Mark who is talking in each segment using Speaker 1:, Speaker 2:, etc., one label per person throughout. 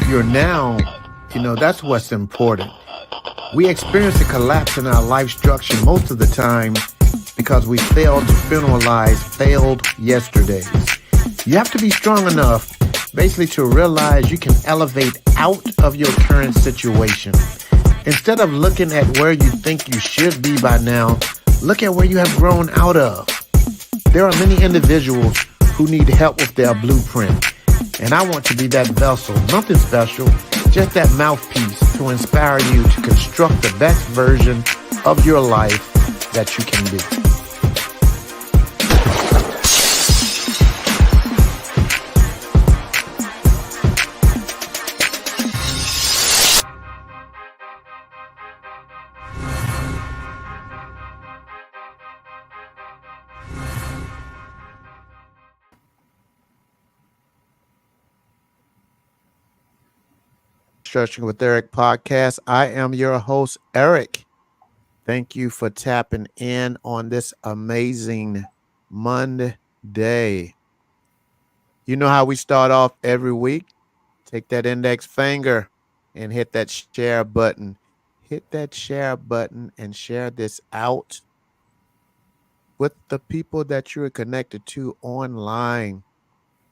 Speaker 1: your now, that's what's important. We experience a collapse in our life structure most of the time because we fail to funeralize failed yesterdays. You have to be strong enough basically to realize you can elevate out of your current situation. Instead of looking at where you think you should be by now, look at where you have grown out of. There are many individuals who need help with their blueprint. And I want to be that vessel, nothing special, just that mouthpiece to inspire you to construct the best version of your life that you can be. Stretching with Eric podcast. I am your host, Eric. Thank you for tapping in on this amazing Monday. You know how we start off every week? Take that index finger and hit that share button. Hit that share button and share this out with the people that you're connected to online.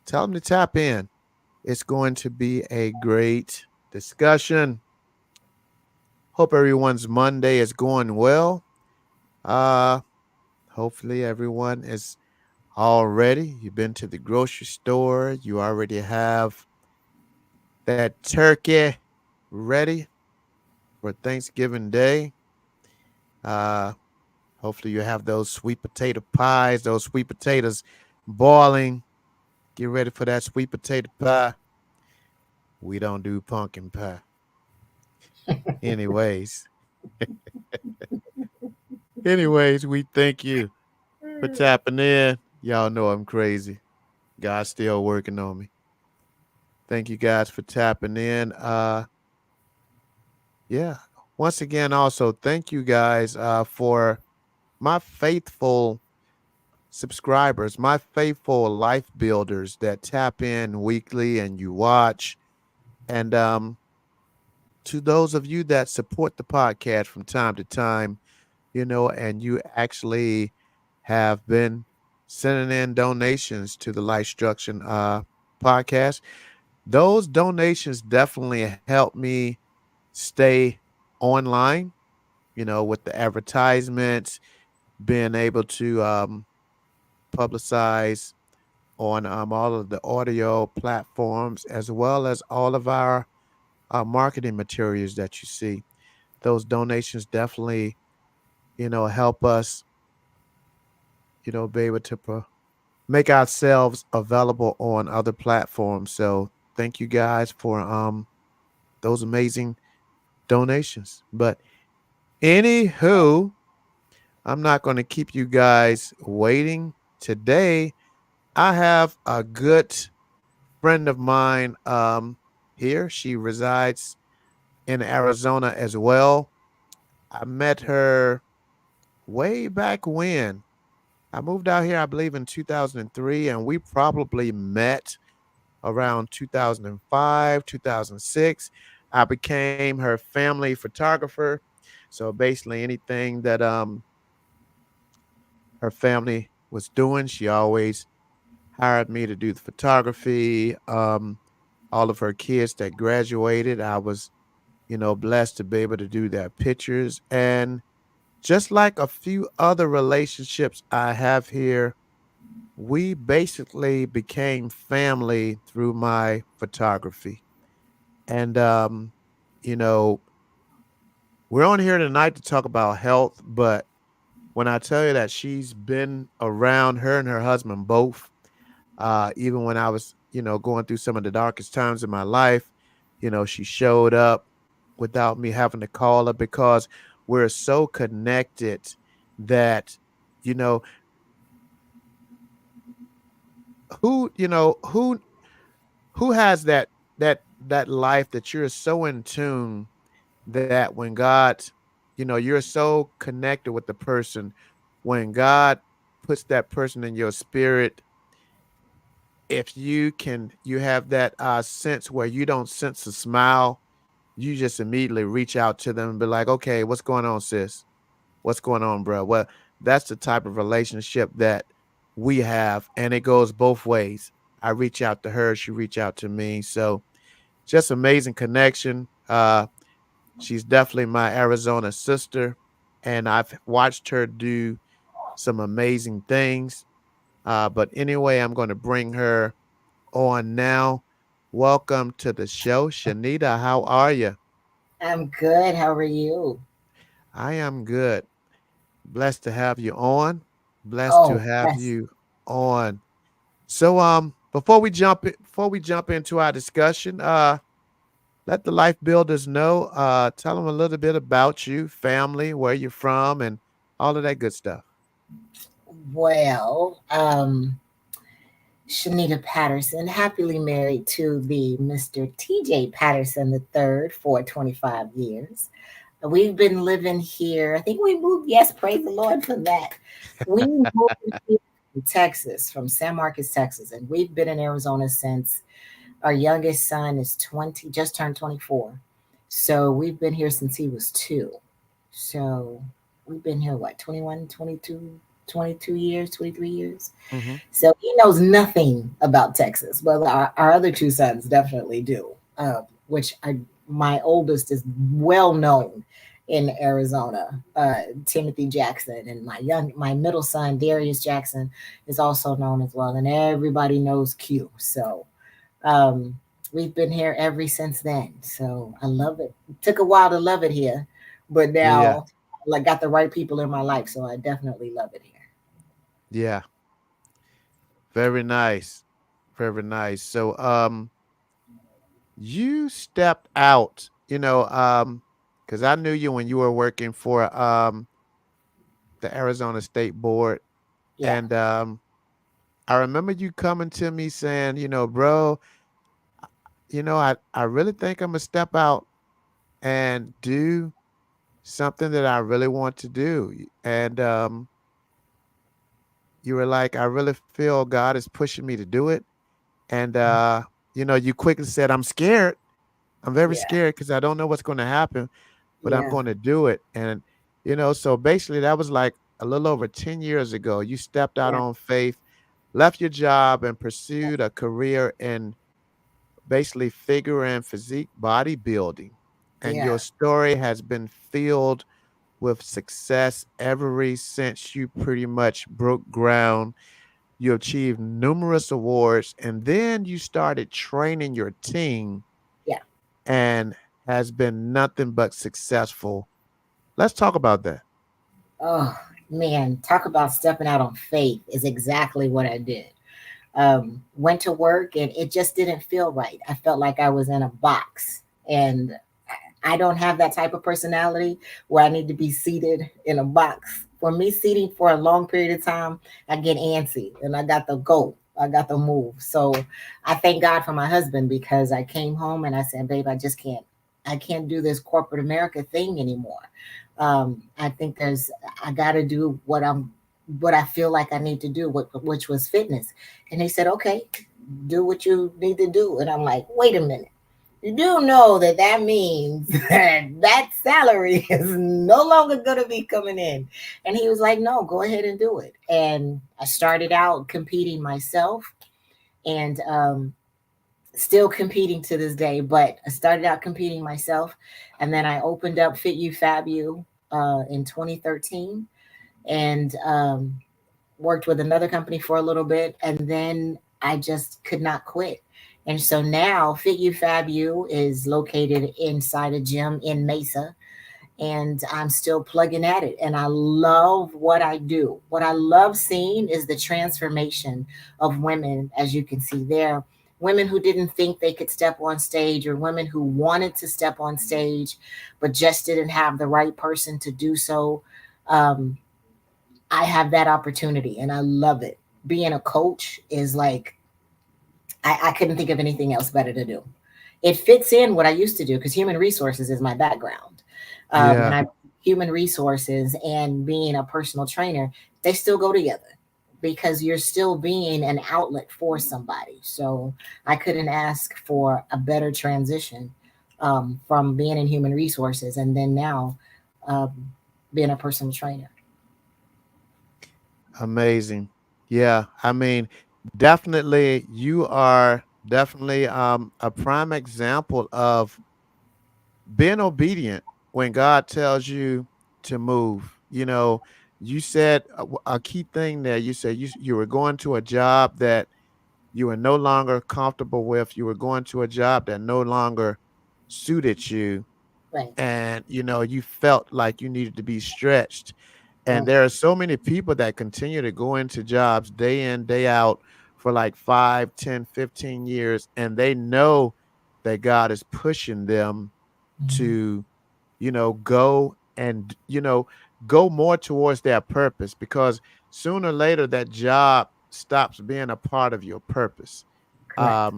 Speaker 1: Tell them to tap in. It's going to be a great discussion. Hope everyone's Monday is going well. Uh, Hopefully everyone is all ready. You've been to the grocery store. You already have that turkey ready for Thanksgiving Day. Uh, Hopefully you have those sweet potato pies, those sweet potatoes boiling. Get ready for that sweet potato pie. We don't do pumpkin pie. Anyways, we thank you for tapping in. Y'all know I'm crazy. God's still working on me. Thank you guys for tapping in. Yeah. Once again, also thank you guys for my faithful subscribers, my faithful life builders that tap in weekly and you watch. And to those of you that support the podcast from time to time, and you actually have been sending in donations to the Life Structure podcast. Those donations definitely help me stay online, with the advertisements, being able to publicize on all of the audio platforms, as well as all of our marketing materials that you see. Those donations definitely, help us, be able to make ourselves available on other platforms. So thank you guys for those amazing donations. But anywho, I'm not going to keep you guys waiting. Today, I have a good friend of mine here. She resides in Arizona as well. I met her way back when. I moved out here, I believe, in 2003, and we probably met around 2005, 2006. I became her family photographer. So basically anything that her family was doing, she always hired me to do the photography. All of her kids that graduated, I was, blessed to be able to do their pictures. And just like a few other relationships I have here, we basically became family through my photography. And, you know, we're on here tonight to talk about health, but when I tell you that she's been around, her and her husband both, even when I was, going through some of the darkest times in my life, she showed up without me having to call her because we're so connected that, you know, who, who has that life that you're so in tune that when God, you're so connected with the person, when God puts that person in your spirit, if you have that sense where you don't sense a smile, you just immediately reach out to them and be like, okay, what's going on, sis? What's going on, bro? Well, that's the type of relationship that we have, and it goes both ways. I reach out to her, she reach out to me. So just amazing connection. She's definitely my Arizona sister, and I've watched her do some amazing things. But anyway, I'm going to bring her on now. Welcome to the show, Shanita. How are you?
Speaker 2: I'm good. How are you?
Speaker 1: I am good. Blessed to have you on. Blessed to
Speaker 2: Oh,
Speaker 1: have
Speaker 2: yes.
Speaker 1: you on. So before we jump into our discussion, let the life builders know, tell them a little bit about you, family, where you're from, and all of that good stuff.
Speaker 2: Well, Shanita Patterson, happily married to the Mr. TJ Patterson III for 25 years. We've been living here. I think we moved. Yes, praise the Lord for that. We moved here from Texas, from San Marcos, Texas, and we've been in Arizona since our youngest son is 20, just turned 24. So we've been here since he was 2. So we've been here, what, 21, 22, 22 years, 23 years.
Speaker 1: Hmm.
Speaker 2: So he knows nothing about Texas, but our other two sons definitely do, which my oldest is well known in Arizona, Timothy Jackson, and my middle son Darius Jackson is also known as well, and everybody knows Q. So um, we've been here ever since then. So I love it. Took a while to love it here, but
Speaker 1: Yeah,
Speaker 2: now like got the right people in my life, so I definitely love it here.
Speaker 1: yeah, very nice, very nice. So, you stepped out, because I knew you when you were working for the Arizona State Board,
Speaker 2: Yeah,
Speaker 1: and I remember you coming to me saying, bro, I really think I'm gonna step out and do something that I really want to do. And you were like, I really feel God is pushing me to do it. And you quickly said, I'm scared. I'm very
Speaker 2: yeah,
Speaker 1: scared because I don't know what's going to happen, but I'm
Speaker 2: yeah,
Speaker 1: going to do it. And so basically that was like a little over 10 years ago. You stepped out
Speaker 2: yeah,
Speaker 1: on faith, left your job, and pursued a career in basically figure and physique bodybuilding. And
Speaker 2: yeah.
Speaker 1: your story has been filled with success ever since you pretty much broke ground. You achieved numerous awards, and then you started training your team
Speaker 2: Yeah.
Speaker 1: and has been nothing but successful. Let's talk about that.
Speaker 2: Oh man, talk about stepping out on faith is exactly what I did. Went to work and it just didn't feel right. I felt like I was in a box, and I don't have that type of personality where I need to be seated in a box. For me, seating for a long period of time, I get antsy and I got the go. I got the move. So I thank God for my husband because I came home and I said, babe, I just can't. I can't do this corporate America thing anymore. I think I got to do what I feel like I need to do, which was fitness. And he said, okay, do what you need to do. And I'm like, wait a minute. You do know that that means that salary is no longer going to be coming in. And he was like, no, go ahead and do it. And I started out competing myself and still competing to this day, but I started out competing myself. And then I opened up Fit You Fab You in 2013 and worked with another company for a little bit, and then I just could not quit. And so now Fit You Fab You is located inside a gym in Mesa, and I'm still plugging at it. And I love what I do. What I love seeing is the transformation of women, as you can see there. Women who didn't think they could step on stage, or women who wanted to step on stage, but just didn't have the right person to do so. Um, I have that opportunity and I love it. Being a coach is like, I couldn't think of anything else better to do. It fits in what I used to do because human resources is my background. And
Speaker 1: Yeah.
Speaker 2: I human resources and being a personal trainer, they still go together. because you're still being an outlet for somebody. So I couldn't ask for a better transition, from being in human resources and then now, um, being a personal trainer.
Speaker 1: Amazing. Yeah, I mean, definitely you are definitely a prime example of being obedient when God tells you to move. You know, you said a key thing there. You said you were going to a job that you were no longer comfortable with. You were going to a job that no longer suited you,
Speaker 2: Right.
Speaker 1: and you felt like you needed to be stretched. And
Speaker 2: Mm.
Speaker 1: there are so many people that continue to go into jobs day in, day out for like 5, 10, 15 years, and they know that God is pushing them
Speaker 2: Mhm.
Speaker 1: to, go and, go more towards their purpose, because sooner or later that job stops being a part of your purpose.
Speaker 2: Correct.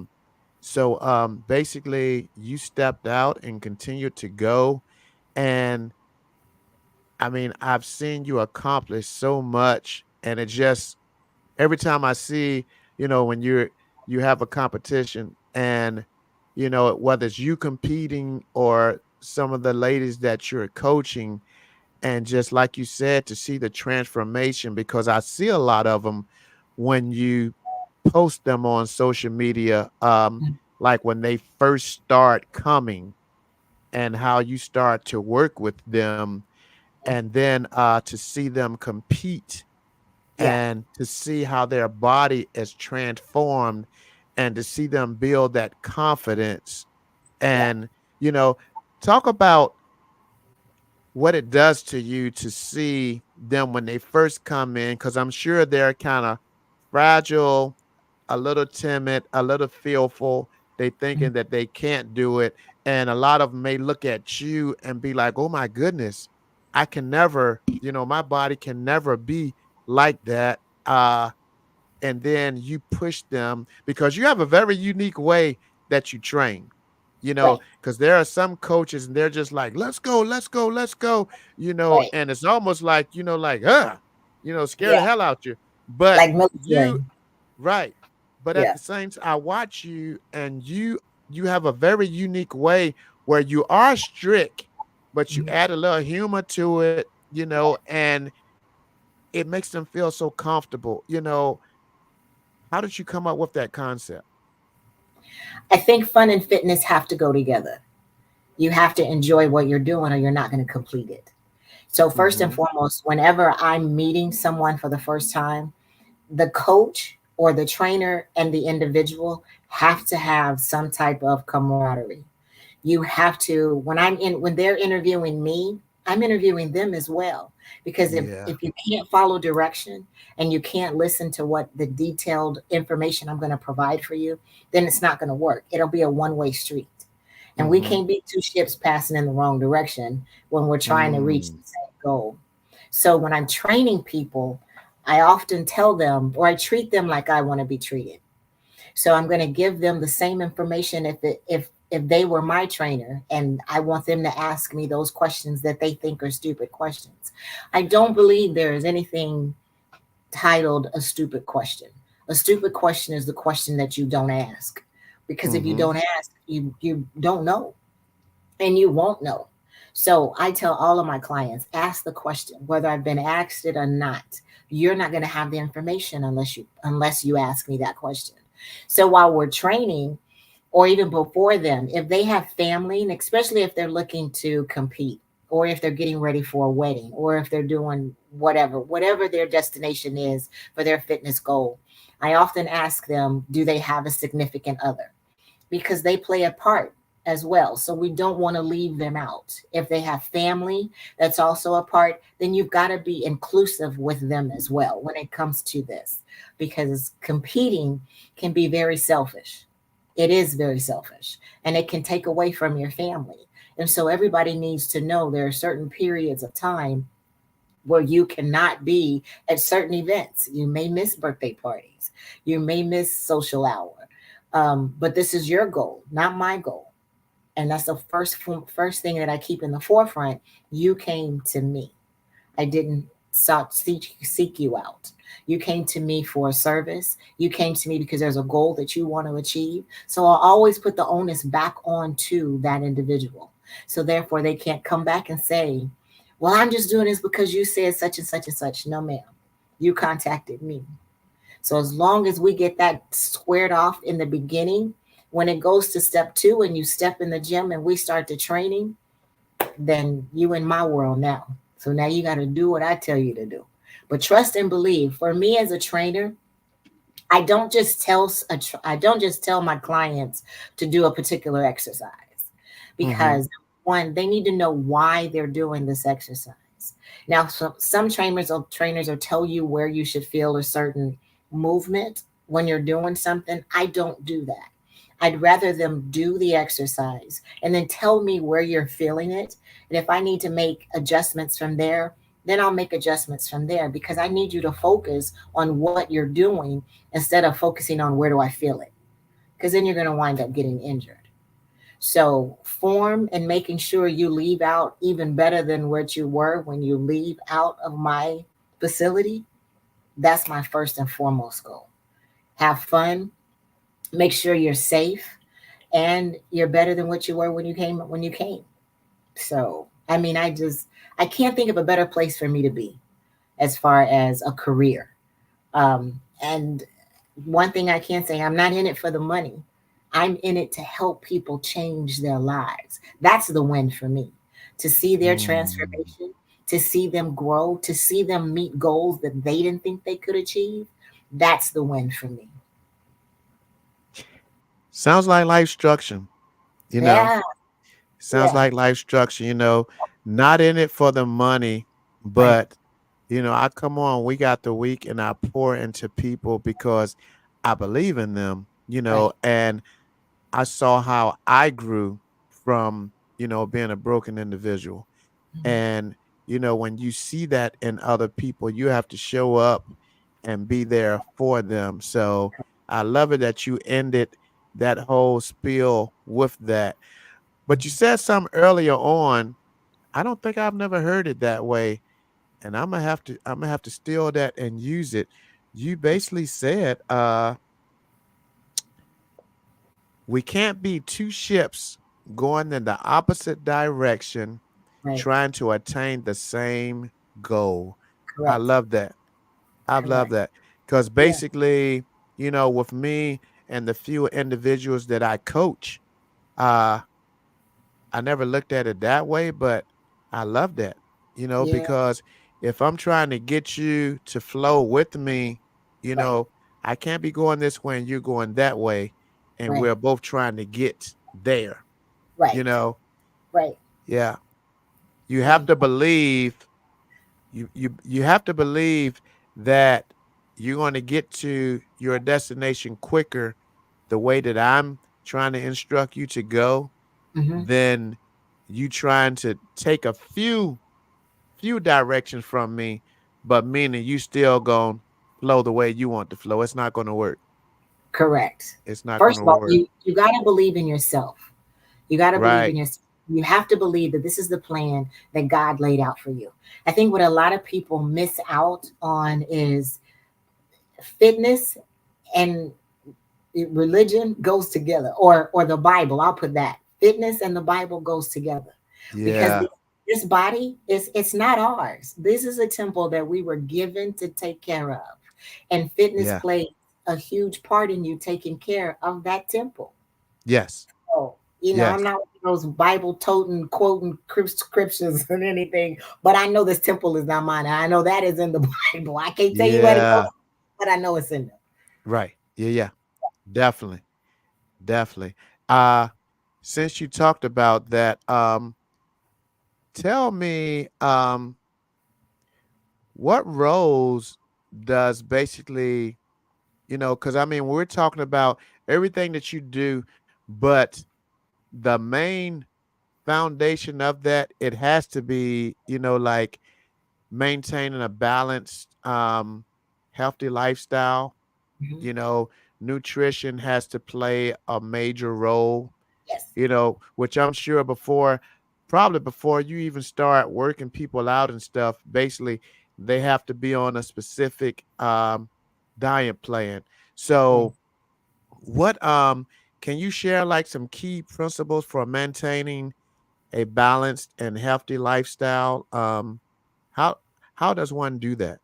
Speaker 1: Um, basically, you stepped out and continued to go. And I mean, I've seen you accomplish so much, and it just every time I see, when you have a competition, and whether it's you competing or some of the ladies that you're coaching, and just like you said, to see the transformation, because I see a lot of them when you post them on social media,
Speaker 2: Mm.
Speaker 1: like when they first start coming, and how you start to work with them, and then to see them compete,
Speaker 2: Yeah.
Speaker 1: and to see how their body is transformed, and to see them build that confidence.
Speaker 2: Yeah.
Speaker 1: And you know talk about what it does to you to see them when they first come in, because I'm sure they're kind of fragile, a little timid, a little fearful. They
Speaker 2: Mm.
Speaker 1: thinking that they can't do it. And a lot of them may look at you and be like, oh my goodness, I can never, my body can never be like that. And then you push them because you have a very unique way that you train.
Speaker 2: Right.
Speaker 1: Because there are some coaches and they're just like, let's go, let's go, let's go,
Speaker 2: Right.
Speaker 1: and it's almost like, like, scare the
Speaker 2: Yeah.
Speaker 1: hell out you. But
Speaker 2: Like military.
Speaker 1: you, right. But at
Speaker 2: Yeah.
Speaker 1: the same time, I watch you, and you have a very unique way where you are strict, but you
Speaker 2: Mhm.
Speaker 1: add a little humor to it,
Speaker 2: Right.
Speaker 1: and it makes them feel so comfortable. How did you come up with that concept?
Speaker 2: I think fun and fitness have to go together. You have to enjoy what you're doing or you're not going to complete it. So, first and
Speaker 1: Mhm.
Speaker 2: foremost, whenever I'm meeting someone for the first time, the coach or the trainer and the individual have to have some type of camaraderie. You have to, when they're interviewing me, I'm interviewing them as well, because
Speaker 1: Yeah.
Speaker 2: if you can't follow direction and you can't listen to what the detailed information I'm going to provide for you, then it's not going to work. It'll be a one-way street, and we
Speaker 1: Mhm.
Speaker 2: can't be two ships passing in the wrong direction when we're trying to reach
Speaker 1: Mm.
Speaker 2: the same goal. So when I'm training people, I often tell them, or I treat them like I want to be treated. So I'm going to give them the same information if they were my trainer, and I want them to ask me those questions that they think are stupid questions. I don't believe there is anything titled a stupid question. A stupid question is the question that you don't ask. Because if you
Speaker 1: Mhm.
Speaker 2: don't ask, you don't know, and you won't know. So I tell all of my clients, ask the question, whether I've been asked it or not. You're not going to have the information unless you ask me that question. So while we're training, or even before then, if they have family, and especially if they're looking to compete, or if they're getting ready for a wedding, or if they're doing whatever their destination is for their fitness goal, I often ask them, do they have a significant other? Because they play a part as well. So we don't want to leave them out. If they have family that's also a part, then you've got to be inclusive with them as well when it comes to this, because competing can be very selfish. It is very selfish, and it can take away from your family. And so everybody needs to know there are certain periods of time where you cannot be at certain events. You may miss birthday parties, you may miss social hour, but this is your goal, not my goal. And that's the first thing that I keep in the forefront. You came to me. I didn't seek you out. You came to me for a service. You came to me because there's a goal that you want to achieve. So I'll always put the onus back on to that individual. So therefore, they can't come back and say, well, I'm just doing this because you said such and such and such. No, ma'am. You contacted me. So as long as we get that squared off in the beginning, when it goes to step two and you step in the gym and we start the training, then you in my world now. So now you got to do what I tell you to do. But trust and believe. For me as a trainer, I don't just tell my clients to do a particular exercise
Speaker 1: Mm-hmm.
Speaker 2: because one, they need to know why they're doing this exercise. Now, some trainers will tell you where you should feel a certain movement when you're doing something. I don't do that. I'd rather them do the exercise and then tell me where you're feeling it. And if I need to make adjustments from there, then I'll make adjustments from there because I need you to focus on what you're doing instead of focusing on where do I feel it. Because then you're going to wind up getting injured. So, form and making sure you leave out even better than what you were when you leave out of my facility, that's my first and foremost goal. Have fun, make sure you're safe, and you're better than what you were when you came. So, I mean, I can't think of a better place for me to be as far as a career. And one thing I can say, I'm not in it for the money. I'm in it to help people change their lives. That's the win for me. To see their
Speaker 1: Mm.
Speaker 2: transformation, to see them grow, to see them meet goals that they didn't think they could achieve. That's the win for me.
Speaker 1: Sounds like life structure, you know.
Speaker 2: Yeah,
Speaker 1: Sounds
Speaker 2: yeah,
Speaker 1: like life structure, not in it for the money,
Speaker 2: right,
Speaker 1: but I come on, we got the week and I pour into people because I believe in them,
Speaker 2: right.
Speaker 1: and I saw how I grew from, being a broken individual.
Speaker 2: Mhm.
Speaker 1: And, when you see that in other people, you have to show up and be there for them. So I love it that you ended that whole spiel with that. But you said something earlier on. I don't think I've never heard it that way. And I'm gonna have to steal that and use it. You basically said, we can't be two ships going in the opposite direction
Speaker 2: Right,
Speaker 1: trying to attain the same goal. I
Speaker 2: correct,
Speaker 1: love that. I love
Speaker 2: correct.
Speaker 1: that. Because
Speaker 2: Yeah,
Speaker 1: basically, with me and the few individuals that I coach, uh, I never looked at it that way, but I love that,
Speaker 2: yeah,
Speaker 1: because if I'm trying to get you to flow with me, you
Speaker 2: right,
Speaker 1: know, I can't be going this way and you're going that way. And
Speaker 2: right,
Speaker 1: we're both trying to get there, you
Speaker 2: right,
Speaker 1: know?
Speaker 2: right,
Speaker 1: Yeah. You have
Speaker 2: right.
Speaker 1: to believe you have to believe that you're going to get to your destination quicker the way that I'm trying to instruct you to go
Speaker 2: Hmm.
Speaker 1: than you trying to take a few directions from me, but meaning you still going to flow the way you want to flow. It's not going to work.
Speaker 2: Correct.
Speaker 1: It's not going
Speaker 2: First
Speaker 1: to
Speaker 2: of all,
Speaker 1: work.
Speaker 2: you got to believe in yourself. You got to believe in
Speaker 1: Right.
Speaker 2: yourself. You have to believe that this is the plan that God laid out for you. I think what a lot of people miss out on is fitness and religion goes together, or the Bible. I'll put that fitness and the Bible goes together because
Speaker 1: Yeah.
Speaker 2: this body is it's not ours. This is a temple that we were given to take care of, and fitness
Speaker 1: Yeah.
Speaker 2: plays a huge part in you taking care of that temple.
Speaker 1: Yes.
Speaker 2: Oh, I'm
Speaker 1: Yes.
Speaker 2: not one of those Bible toting, quoting scriptures and anything, but I know this temple is not mine. I know that is in the Bible. I can't tell you where to go,
Speaker 1: Yeah.
Speaker 2: but I know it's in there.
Speaker 1: Right. Yeah, yeah. Definitely. Definitely. Uh since you talked about that, tell me, what roles does basically, because I mean, we're talking about everything that you do, but the main foundation of that, it has to be, like maintaining a balanced, healthy lifestyle.
Speaker 2: Mhm.
Speaker 1: You know, nutrition has to play a major role,
Speaker 2: Yes.
Speaker 1: which I'm sure probably before you even start working people out and stuff, basically they have to be on a specific diet plan.
Speaker 2: Yes.
Speaker 1: So, what can you share like some key principles for maintaining a balanced and healthy lifestyle? How how does one do that?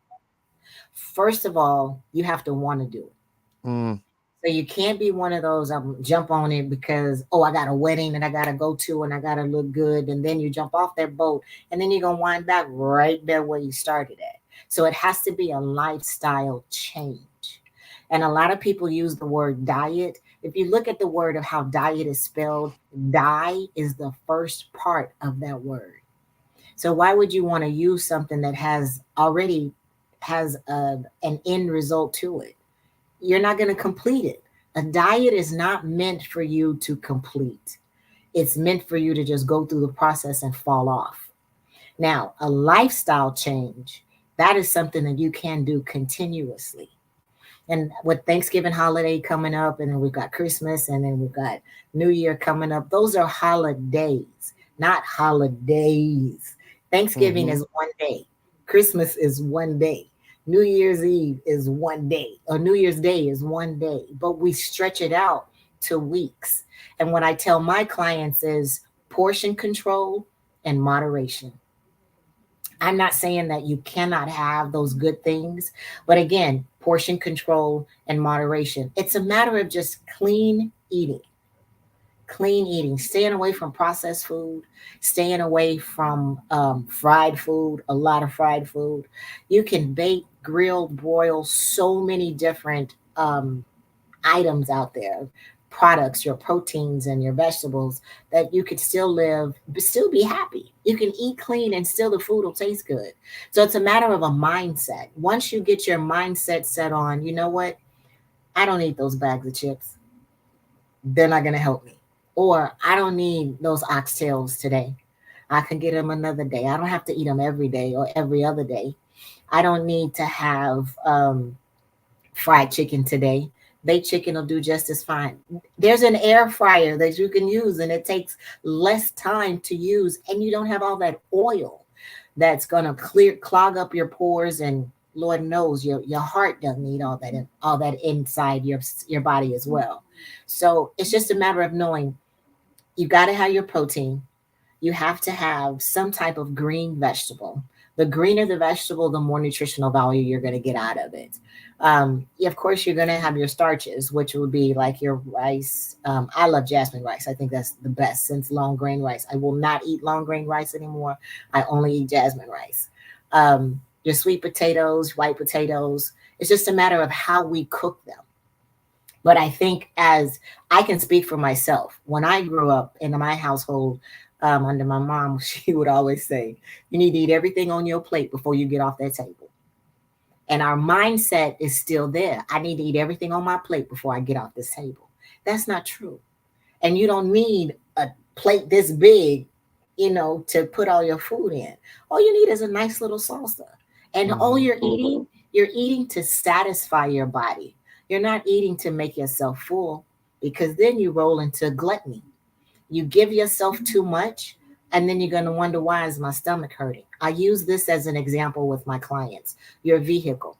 Speaker 2: First of all, you have to want to do it.
Speaker 1: Mm,
Speaker 2: So you can't be one of those jump on it because oh I got a wedding that I gotta go to and I gotta look good, and then you jump off that boat and then you're gonna wind back right there where you started at. So it has to be a lifestyle change. And a lot of people use the word diet. If you look at the word of how diet is spelled, die is the first part of that word. So why would you want to use something that has already has an end result to it? You're not going to complete it. A diet is not meant for you to complete. It's meant for you to just go through the process and fall off. Now, a lifestyle change, that is something that you can do continuously. And with Thanksgiving holiday coming up, and then we've got Christmas, and then we've got New Year coming up, those are holidays, not holidays. Thanksgiving
Speaker 1: mm-hmm.
Speaker 2: is one day, Christmas is one day, New Year's Eve is one day, or New Year's Day is one day, but we stretch it out to weeks. And what I tell my clients is portion control and moderation. I'm not saying that you cannot have those good things, but again, portion control and moderation. It's a matter of just clean eating, staying away from processed food, staying away from fried food, a lot of fried food. You can bake, grill, broil so many different items out there, products, your proteins and your vegetables, that you could still live, but still be happy. You can eat clean and still the food will taste good. So it's a matter of a mindset. Once you get your mindset set on, you know what? I don't eat those bags of chips. They're not going to help me. Or I don't need those oxtails today. I can get them another day. I don't have to eat them every day or every other day. I don't need to have fried chicken today. Baked chicken will do just as fine. There's an air fryer that you can use, and it takes less time to use, and you don't have all that oil that's gonna clog up your pores, and Lord knows your heart doesn't need all that inside your body as well. So it's just a matter of knowing you got to have your protein, you have to have some type of green vegetable. The greener the vegetable, the more nutritional value you're going to get out of it. Of course, you're going to have your starches, which would be like your rice. I love jasmine rice. I think that's the best since long grain rice. I will not eat long grain rice anymore. I only eat jasmine rice. Your sweet potatoes, white potatoes. It's just a matter of how we cook them. But I think, as I can speak for myself, when I grew up in my household under my mom, she would always say, you need to eat everything on your plate before you get off that table. And our mindset is still there. I need to eat everything on my plate before I get off this table. That's not true. And you don't need a plate this big, to put all your food in. All you need is a nice little salsa. And all
Speaker 1: Mm-hmm.
Speaker 2: you're eating to satisfy your body. You're not eating to make yourself full, because then you roll into gluttony. You give yourself too much, and then you're going to wonder, why is my stomach hurting? I use this as an example with my clients. Your vehicle.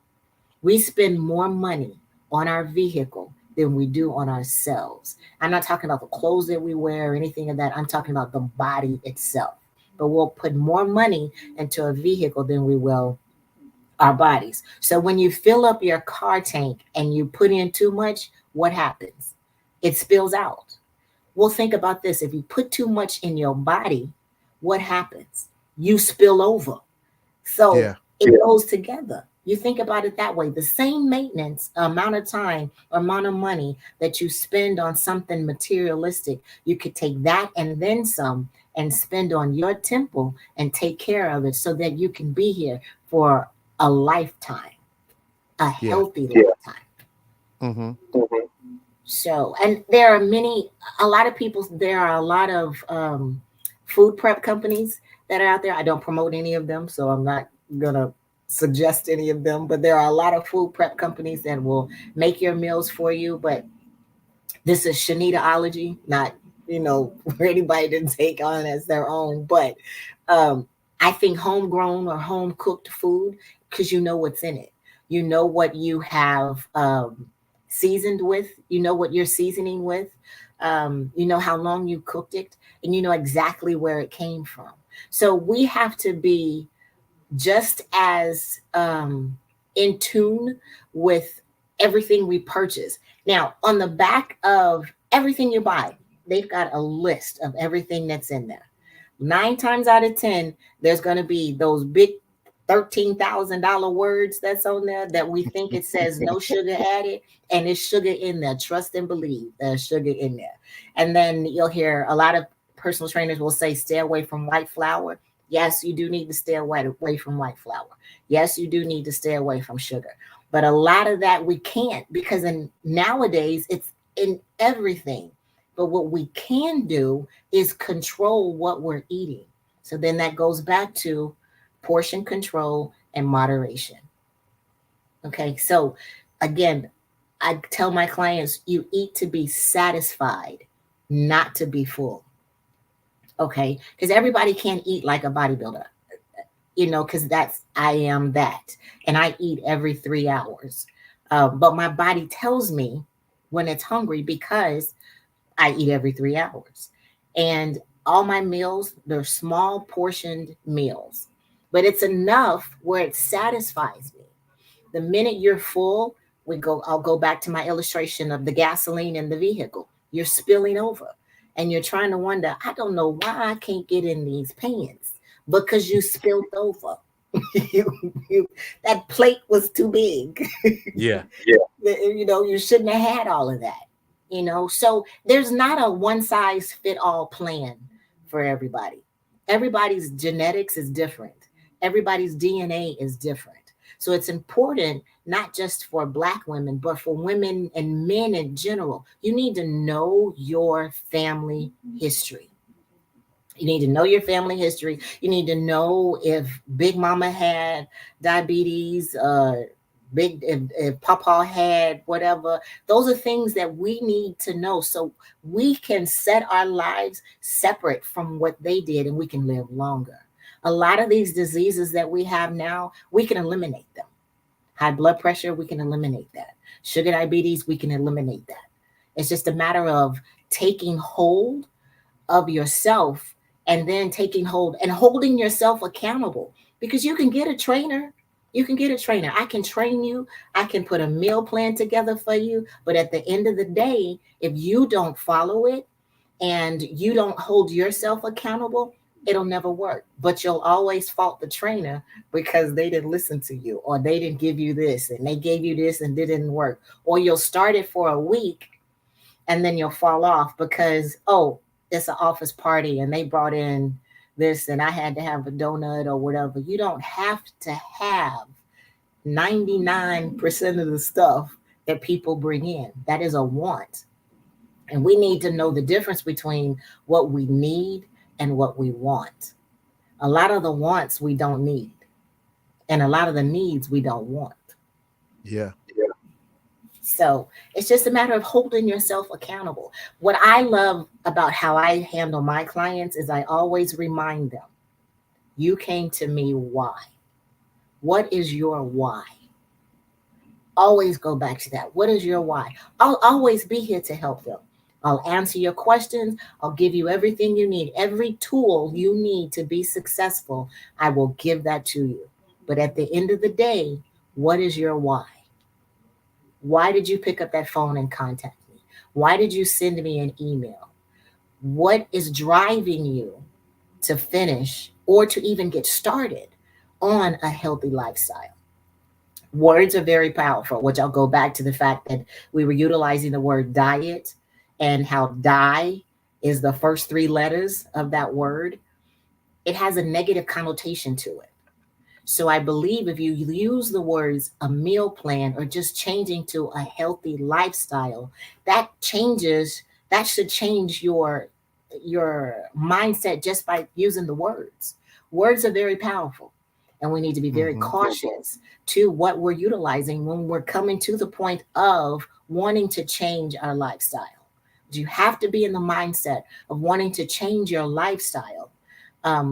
Speaker 2: We spend more money on our vehicle than we do on ourselves. I'm not talking about the clothes that we wear or anything of that. I'm talking about the body itself. But we'll put more money into a vehicle than we will our bodies. So when you fill up your car tank and you put in too much, what happens? It spills out. Well, think about this. If you put too much in your body, what happens? You spill over. So
Speaker 1: Yeah.
Speaker 2: it goes together. You think about it that way. The same maintenance amount of time or amount of money that you spend on something materialistic, you could take that and then some and spend on your temple and take care of it so that you can be here for a lifetime, a
Speaker 1: Yeah.
Speaker 2: healthy lifetime.
Speaker 1: Mm-hmm.
Speaker 2: So, and there are a lot of people, there are a lot of food prep companies that are out there. I don't promote any of them, so I'm not going to suggest any of them, but there are a lot of food prep companies that will make your meals for you. But this is Shanitaology, not, for anybody to take on as their own. But I think homegrown or home cooked food, because you know what's in it. You know what you have seasoned with. You know what you're seasoning with. You know how long you cooked it, and you know exactly where it came from. So we have to be just as in tune with everything we purchase. Now, on the back of everything you buy, they've got a list of everything that's in there. 9 times out of 10, there's going to be those big $13,000 words that's on there that we think it says no sugar added, and it's sugar in there. Trust and believe there's sugar in there. And then you'll hear a lot of personal trainers will say, stay away from white flour. Yes, you do need to stay away from white flour. Yes, you do need to stay away from sugar. But a lot of that we can't, because in nowadays it's in everything. But what we can do is control what we're eating. So then that goes back to portion control and moderation. Okay. So again, I tell my clients, you eat to be satisfied, not to be full. Okay. Because everybody can't eat like a bodybuilder, because I am that. And I eat every 3 hours. But my body tells me when it's hungry because I eat every 3 hours. And all my meals, they're small portioned meals, but it's enough where it satisfies me. The minute you're full, I'll go back to my illustration of the gasoline in the vehicle. You're spilling over and you're trying to wonder, I don't know why I can't get in these pants because you spilled over. you, you, that plate was too big.
Speaker 3: Yeah.
Speaker 2: You shouldn't have had all of that. So there's not a one size fit all plan for everybody. Everybody's genetics is different. Everybody's DNA is different. So it's important not just for black women, but for women and men in general. You need to know your family history. You need to know your family history. You need to know if Big Mama had diabetes, if Papa had whatever. Those are things that we need to know so we can set our lives separate from what they did and we can live longer. A lot of these diseases that we have now, we can eliminate them. High blood pressure, we can eliminate that. Sugar diabetes, we can eliminate that. It's just a matter of taking hold of yourself and then taking hold and holding yourself accountable, because you can get a trainer. You can get a trainer. I can train you. I can put a meal plan together for you. But at the end of the day, if you don't follow it and you don't hold yourself accountable, it'll never work. But you'll always fault the trainer because they didn't listen to you, or they didn't give you this and they gave you this and it didn't work. Or you'll start it for a week and then you'll fall off because, oh, it's an office party and they brought in this and I had to have a donut or whatever. You don't have to have 99% of the stuff that people bring in. That is a want. And we need to know the difference between what we need and what we want. A lot of the wants we don't need, and a lot of the needs we don't want.
Speaker 1: Yeah.
Speaker 2: So it's just a matter of holding yourself accountable. What I love about how I handle my clients is I always remind them, you came to me why? What is your why? Always go back to that. What is your why? I'll always be here to help them. I'll answer your questions. I'll give you everything you need. Every tool you need to be successful, I will give that to you. But at the end of the day, what is your why? Why did you pick up that phone and contact me? Why did you send me an email? What is driving you to finish or to even get started on a healthy lifestyle? Words are very powerful, which I'll go back to the fact that we were utilizing the word diet and how die is the first 3 letters of that word. It has a negative connotation to it. So I believe if you use the words a meal plan or just changing to a healthy lifestyle, that should change your mindset just by using the words. Words are very powerful, and we need to be very
Speaker 1: Hmm.
Speaker 2: cautious to what we're utilizing when we're coming to the point of wanting to change our lifestyle. You have to be in the mindset of wanting to change your lifestyle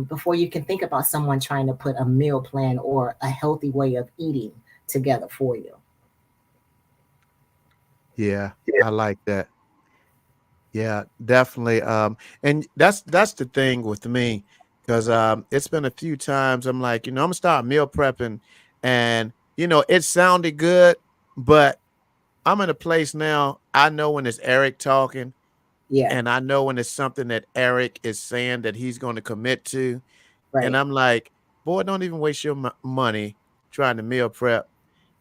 Speaker 2: before you can think about someone trying to put a meal plan or a healthy way of eating together for you.
Speaker 1: Yeah, I like that. Yeah, definitely. And that's the thing with me, because it's been a few times I'm like, I'm gonna start meal prepping, and it sounded good, but I'm in a place now. I know when it's Eric talking,
Speaker 2: Yeah,
Speaker 1: and I know when it's something that Eric is saying that he's going to commit to, and
Speaker 2: right.
Speaker 1: I'm like, boy, don't even waste your money trying to meal prep,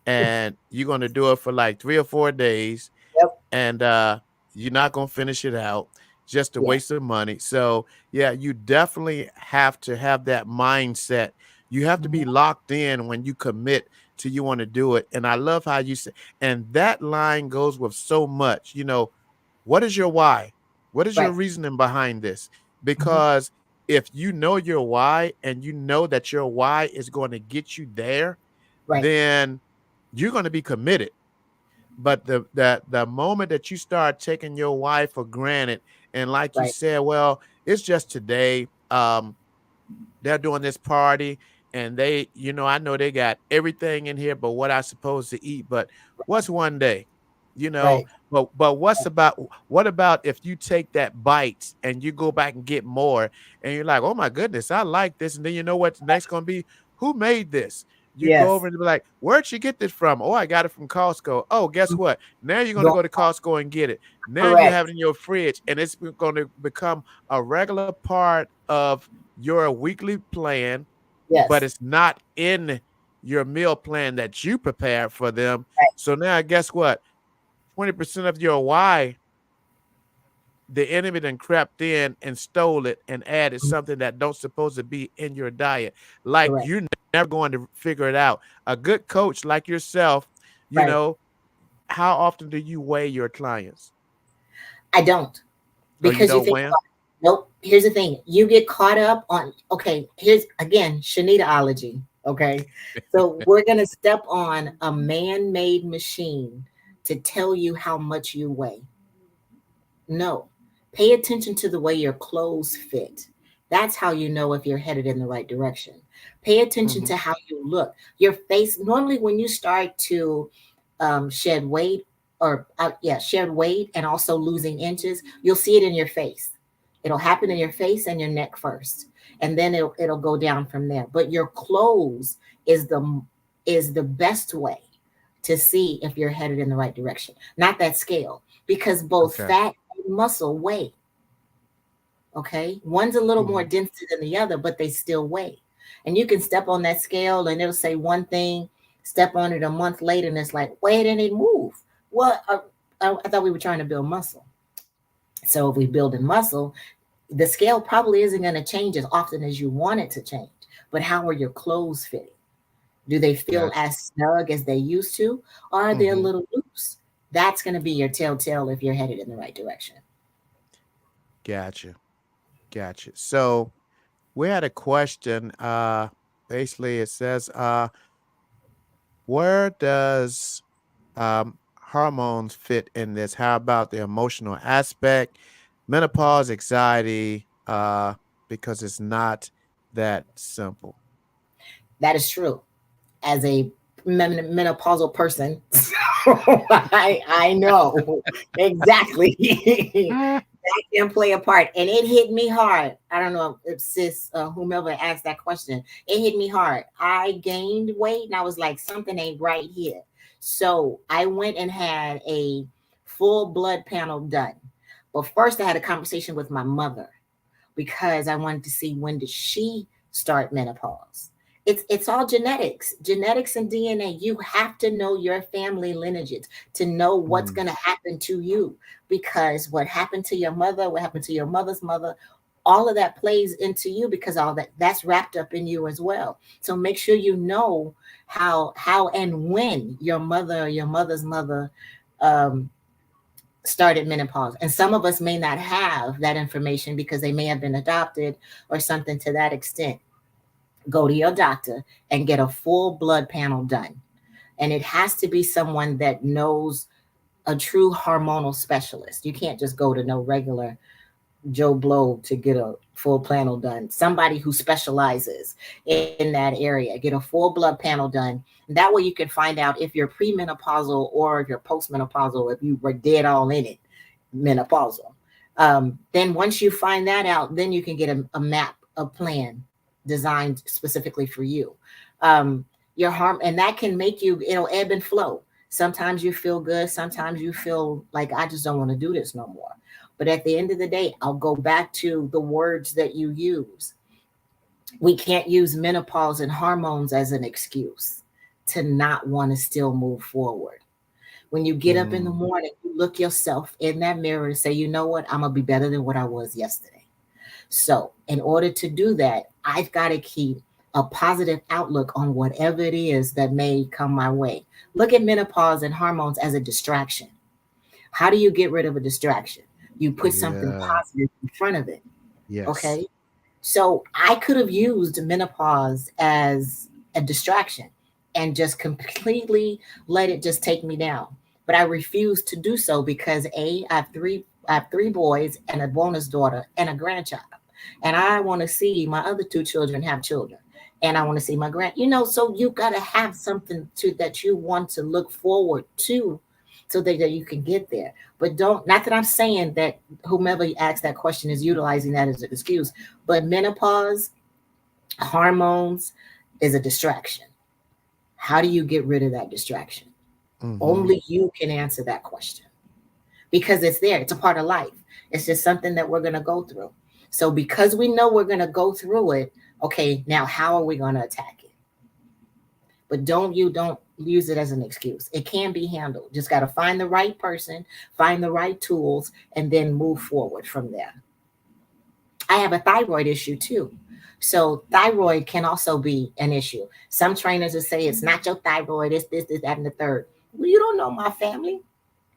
Speaker 1: and you're gonna do it for like 3 or 4 days,
Speaker 2: Yep.
Speaker 1: and you're not gonna finish it out, just a
Speaker 2: Yeah.
Speaker 1: waste of money. So yeah, you definitely have to have that mindset. You have to
Speaker 2: Mhm.
Speaker 1: be locked in when you commit to you want to do it. And I love how you say, and that line goes with so much. What is your why? What is your
Speaker 2: Right.
Speaker 1: reasoning behind this?
Speaker 2: Mhm.
Speaker 1: Because if you know your why and you know that your why is going to get you there,
Speaker 2: Right.
Speaker 1: then you're going to be committed. But the moment that you start taking your wife for granted, and like you
Speaker 2: Right.
Speaker 1: said, well, it's just today. They're doing this party, and I know they got everything in here but what I supposed to eat. But what's one day? You know,
Speaker 2: Right.
Speaker 1: but what about if you take that bite and you go back and get more, and you're like, oh my goodness, I like this. And then you know what's next gonna be? Who made this? You go over
Speaker 2: Yes.
Speaker 1: and be like, where'd you get this from? Oh, I got it from Costco. Oh, guess
Speaker 2: Mhm.
Speaker 1: what? Now you're gonna
Speaker 2: Go
Speaker 1: go to Costco and get it. Now you have
Speaker 2: correct.
Speaker 1: it in your fridge, and it's gonna become a regular part of your weekly plan, but
Speaker 2: Yes.
Speaker 1: it's not in your meal plan that you prepared for them.
Speaker 2: Right.
Speaker 1: So now guess what? 20% of your why, the enemy then crept in and stole it and added
Speaker 2: Mhm.
Speaker 1: something that don't supposed to be in your diet. Like
Speaker 2: Correct.
Speaker 1: you're never going to figure it out. A good coach like yourself, you
Speaker 2: Right.
Speaker 1: know, how often do you weigh your clients?
Speaker 2: I don't.
Speaker 1: Or you
Speaker 2: Because you
Speaker 1: don't
Speaker 2: think
Speaker 1: weigh 'em?
Speaker 2: about it. Nope. Here's the thing. You get caught up on, okay, here's again Shanitaology. Okay. So we're gonna step on a man-made machine to tell you how much you weigh. No. Pay attention to the way your clothes fit. That's how you know if you're headed in the right direction. Pay attention
Speaker 1: Mhm.
Speaker 2: to how you look. Your face, normally, when you start to shed weight, or yeah, shed weight and also losing inches, you'll see it in your face. It'll happen in your face and your neck first, and then it'll go down from there. But your clothes is the best way to see if you're headed in the right direction, not that scale, because both
Speaker 1: Okay.
Speaker 2: fat and muscle weigh. Okay, one's a little more
Speaker 1: Mhm.
Speaker 2: denser than the other, but they still weigh. And you can step on that scale and it'll say one thing, step on it a month later, and it's like, wait, it didn't move. What? I thought we were trying to build muscle. So if we build in muscle, the scale probably isn't going to change as often as you want it to change. But how are your clothes fitting? Do they feel
Speaker 1: Gotcha.
Speaker 2: as snug as they used to, or are they a
Speaker 1: Mhm.
Speaker 2: little loose? That's going to be your telltale if you're headed in the right direction.
Speaker 1: Gotcha. Gotcha. So we had a question. Basically, it says, where does hormones fit in this? How about the emotional aspect, menopause, anxiety? Because it's not that simple.
Speaker 2: That is true. As a menopausal person, so I know exactly
Speaker 1: Ah.
Speaker 2: that can play a part, and it hit me hard. I don't know if sis, whomever asked that question, it hit me hard. I gained weight, and I was like, something ain't right here. So I went and had a full blood panel done. But first, I had a conversation with my mother because I wanted to see when did she start menopause. It's all genetics and DNA. You have to know your family lineages to know what's
Speaker 1: Mm,
Speaker 2: going to happen to you, because what happened to your mother, what happened to your mother's mother, all of that plays into you, because all that's wrapped up in you as well. So make sure you know how and when your mother or your mother's mother um, started menopause. And some of us may not have that information because they may have been adopted or something to that extent. Go to your doctor and get a full blood panel done. And it has to be someone that knows, a true hormonal specialist. You can't just go to no regular Joe Blow to get a full panel done. Somebody who specializes in that area, get a full blood panel done. That way you can find out if you're premenopausal or if you're postmenopausal, if you were dead all in it, menopausal. Then once you find that out, then you can get a map, a plan designed specifically for you. Um, your harm, and that can make you, it'll ebb and flow. Sometimes you feel good. Sometimes you feel like, I just don't want to do this no more. But at the end of the day, I'll go back to the words that you use. We can't use menopause and hormones as an excuse to not want to still move forward. When you get up in the
Speaker 1: Mm,
Speaker 2: morning, you look yourself in that mirror and say, you know what? I'm going to be better than what I was yesterday. So, in order to do that, I've got to keep a positive outlook on whatever it is that may come my way. Look at menopause and hormones as a distraction. How do you get rid of a distraction? You put something
Speaker 1: yeah.
Speaker 2: positive in front of it.
Speaker 1: Yes.
Speaker 2: Okay. So I could have used menopause as a distraction and just completely let it just take me down. But I refused to do so because I have three boys and a bonus daughter and a grandchild. And I want to see my other two children have children. And I want to see my so you gotta have something to that you want to look forward to so that you can get there. But don't, not that I'm saying that whomever asks that question is utilizing that as an excuse, but menopause, hormones is a distraction. How do you get rid of that distraction?
Speaker 1: Mm-hmm.
Speaker 2: Only you can answer that question because it's there. It's a part of life. It's just something that we're going to go through. So, because we know we're going to go through it, okay, now how are we going to attack it? But don't use it as an excuse. It can be handled. Just got to find the right person, find the right tools, and then move forward from there. I have a thyroid issue too. So thyroid can also be an issue. Some trainers will say it's not your thyroid, it's this, that, and the third. Well, you don't know my family.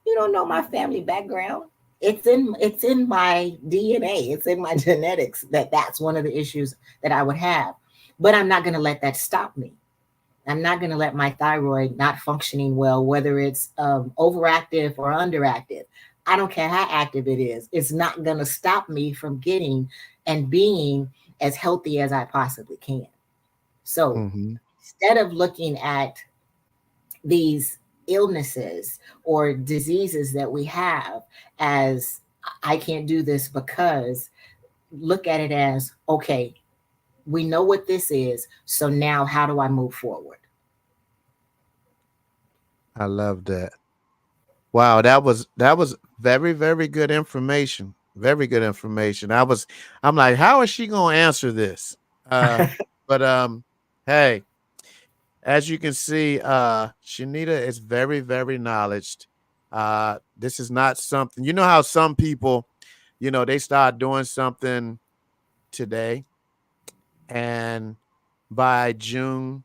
Speaker 2: You don't know my family background. It's in my DNA. It's in my genetics that that's one of the issues that I would have. But I'm not going to let that stop me. I'm not going to let my thyroid not functioning well, whether it's overactive or underactive. I don't care how active it is. It's not going to stop me from getting and being as healthy as I possibly can. So
Speaker 1: Mm-hmm.
Speaker 2: instead of looking at these illnesses or diseases that we have as I can't do this because, look at it as, okay, we know what this is. So now how do I move forward?
Speaker 1: I love that. Wow, that was very, very good information. Very good information. I'm like, how is she gonna answer this? But hey, as you can see, Shanita is very, very knowledged. This is not something, you know how some people, they start doing something today and by June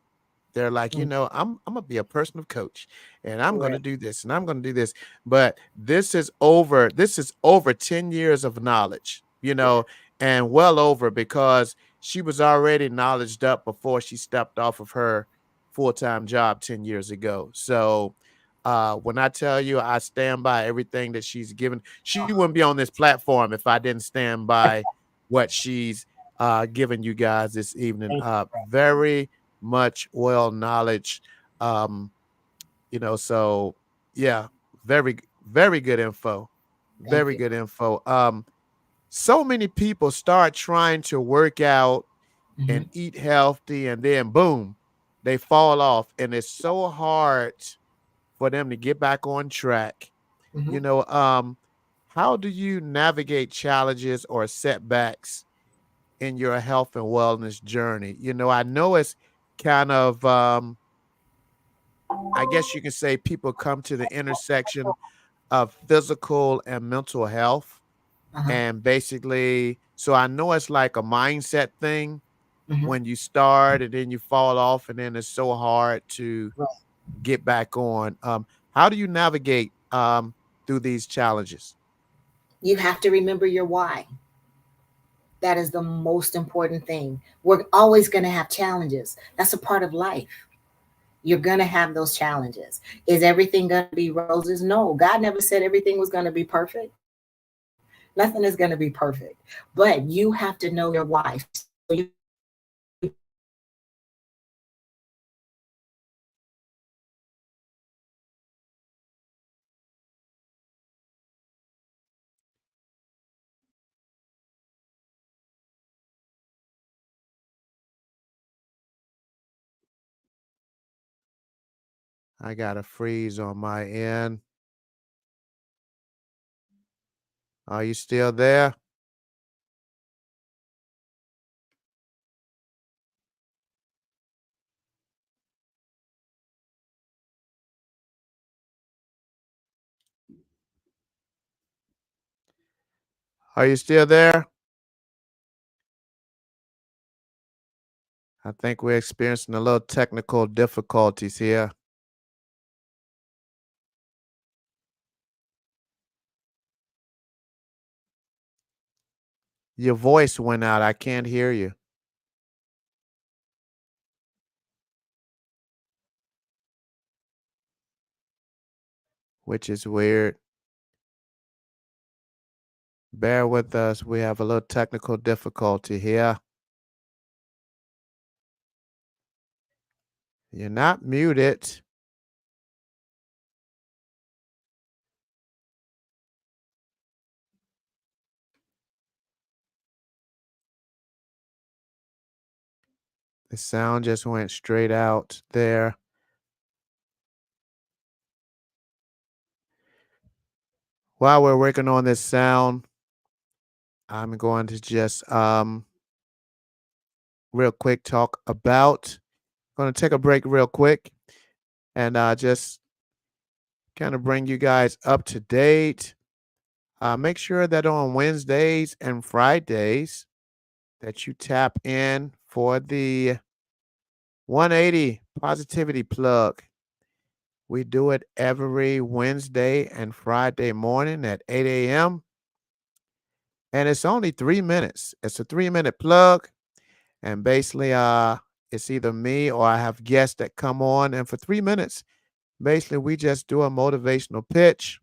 Speaker 1: they're like, I'm gonna be a personal coach and I'm gonna
Speaker 2: Right.
Speaker 1: do this and I'm gonna do this. But this is over 10 years of knowledge,
Speaker 2: Yeah.
Speaker 1: and well over because she was already knowledged up before she stepped off of her full-time job 10 years ago. So when I tell you I stand by everything that she's given, she wouldn't be on this platform if I didn't stand by what she's given you guys this evening.
Speaker 2: Thank you.
Speaker 1: Very much oil knowledge. Um, so yeah, very good info.
Speaker 2: Thank
Speaker 1: Very
Speaker 2: you.
Speaker 1: good info. So many people start trying to work out
Speaker 2: Hmm.
Speaker 1: and eat healthy, and then boom, they fall off, and it's so hard for them to get back on track.
Speaker 2: Hmm.
Speaker 1: You know, how do you navigate challenges or setbacks in your health and wellness journey? I know it's kind of I guess you can say people come to the intersection of physical and mental health.
Speaker 2: Uh-huh.
Speaker 1: And basically, so I know it's like a mindset thing
Speaker 2: Hmm.
Speaker 1: when you start and then you fall off, and then it's so hard to
Speaker 2: Right.
Speaker 1: get back on. How do you navigate through these challenges?
Speaker 2: You have to remember your why. That is the most important thing. We're always going to have challenges. That's a part of life. You're going to have those challenges. Is everything going to be roses? No. God never said everything was going to be perfect. No. Nothing is going to be perfect, but you have to know your why. So you have to know your why to do what you're doing. And if you don't know your why, then you will not be able to do it. So I want to encourage you to know your why.
Speaker 1: I got a freeze on my end. Are you still there? Are you still there? I think we're experiencing a little technical difficulties here. Your voice went out. I can't hear you, which is weird. Bear with us. We have a little technical difficulty here. You're not muted. The sound just went straight out there. While we're working on this sound, I'm going to just real quick talk about going to take a break real quick and just kind of bring you guys up to date. Make sure that on Wednesdays and Fridays that you tap in for the 180 positivity plug. We do it every Wednesday and Friday morning at 8 a.m. And it's only 3 minutes. It's a 3 minute plug. And basically, it's either me or I have guests that come on. And for 3 minutes, basically, we just do a motivational pitch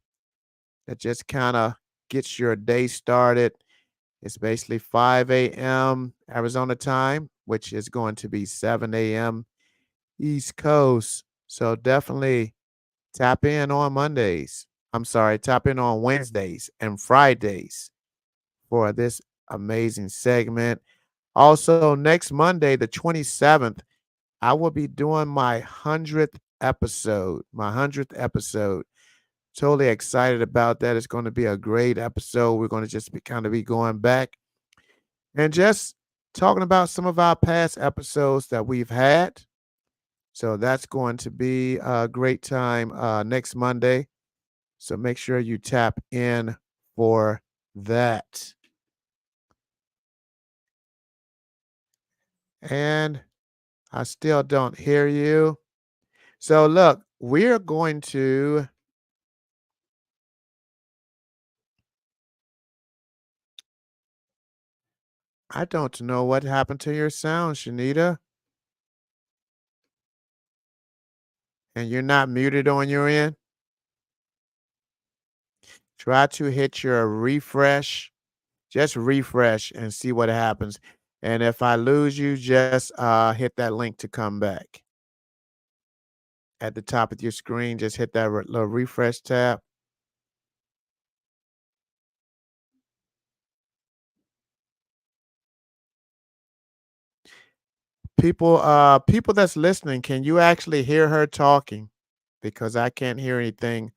Speaker 1: that just kind of gets your day started. It's basically 5 a.m. Arizona time, which is going to be 7 a.m. East Coast. So definitely tap in on Mondays. I'm sorry, tap in on Wednesdays and Fridays for this amazing segment. Also, next Monday, the 27th, I will be doing my 100th episode. My 100th episode. Totally excited about that. It's going to be a great episode. We're going to just be kind of be going back and just talking about some of our past episodes that we've had. So that's going to be a great time next Monday. So make sure you tap in for that. And I still don't hear you. So look, we're going to, I don't know what happened to your sound, Shanita, and you're not muted on your end. Try to hit your refresh, just refresh and see what happens. And if I lose you, just hit that link to come back. At the top of your screen, just hit that little refresh tab. People that's listening, can you actually hear her talking? Because I can't hear anything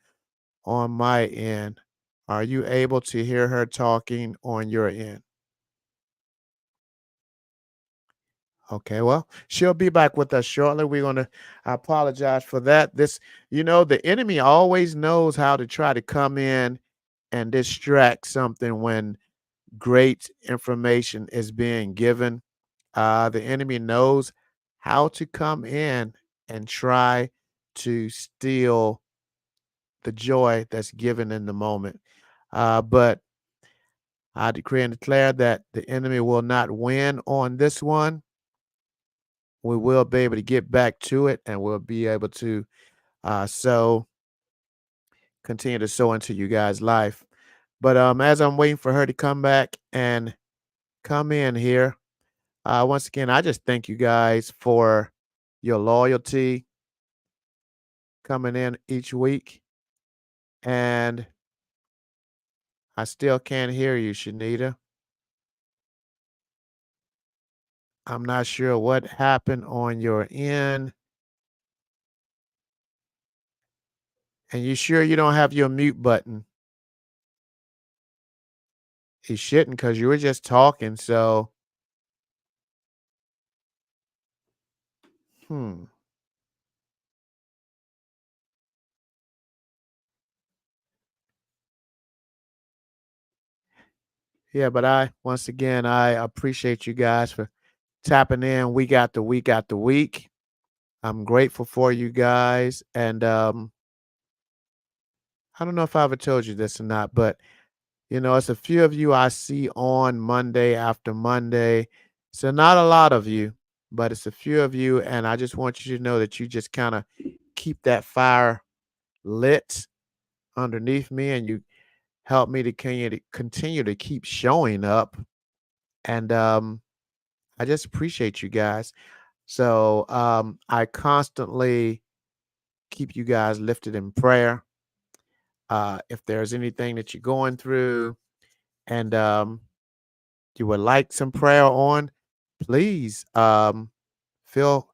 Speaker 1: on my end. Are you able to hear her talking on your end? Okay, well, she'll be back with us shortly. We're going to apologize for that. The enemy always knows how to try to come in and distract something when great information is being given. The enemy knows how to come in and try to steal the joy that's given in the moment. But I decree and declare that the enemy will not win on this one. We will be able to get back to it and we'll be able to sow, continue to sow into you guys' life. But as I'm waiting for her to come back and come in here, once again, I just thank you guys for your loyalty coming in each week. And I still can't hear you, Shanita. I'm not sure what happened on your end. And you sure you don't have your mute button? You shouldn't because you were just talking. So, hmm. Yeah, but once again, I appreciate you guys for tapping in week after week after week. I'm grateful for you guys. And I don't know if I ever told you this or not, but it's a few of you I see on Monday after Monday. So not a lot of you, but it's a few of you. And I just want you to know that you just kind of keep that fire lit underneath me and you help me to continue to keep showing up. And I just appreciate you guys. So I constantly keep you guys lifted in prayer. If there's anything that you're going through and you would like some prayer on, please feel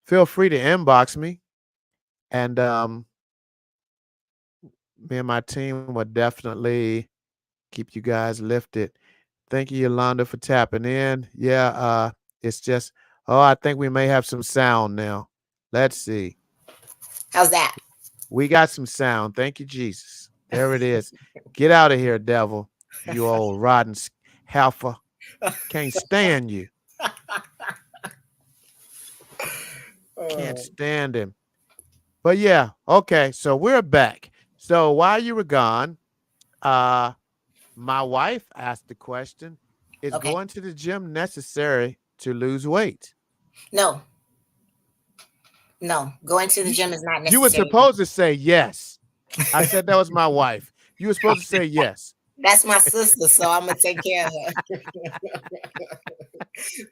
Speaker 1: feel free to inbox me, and me and my team will definitely keep you guys lifted. Thank you, Yolanda, for tapping in. Yeah, it's just I think we may have some sound now. Let's see.
Speaker 2: How's that?
Speaker 1: We got some sound. Thank you, Jesus. There it is. Get out of here, devil. You old rotten heifer. Can't stand you. Can't
Speaker 2: Oh,
Speaker 1: stand him. But yeah, okay. So we're back. So while you were gone, uh, my wife asked the question: is
Speaker 2: okay.
Speaker 1: going to the gym necessary to lose weight?
Speaker 2: No, no. Going to the
Speaker 1: You
Speaker 2: gym is not
Speaker 1: you were
Speaker 2: necessary.
Speaker 1: supposed to say yes. I said that was my wife. You were supposed to say yes.
Speaker 2: That's my sister, so I'm gonna take care of her.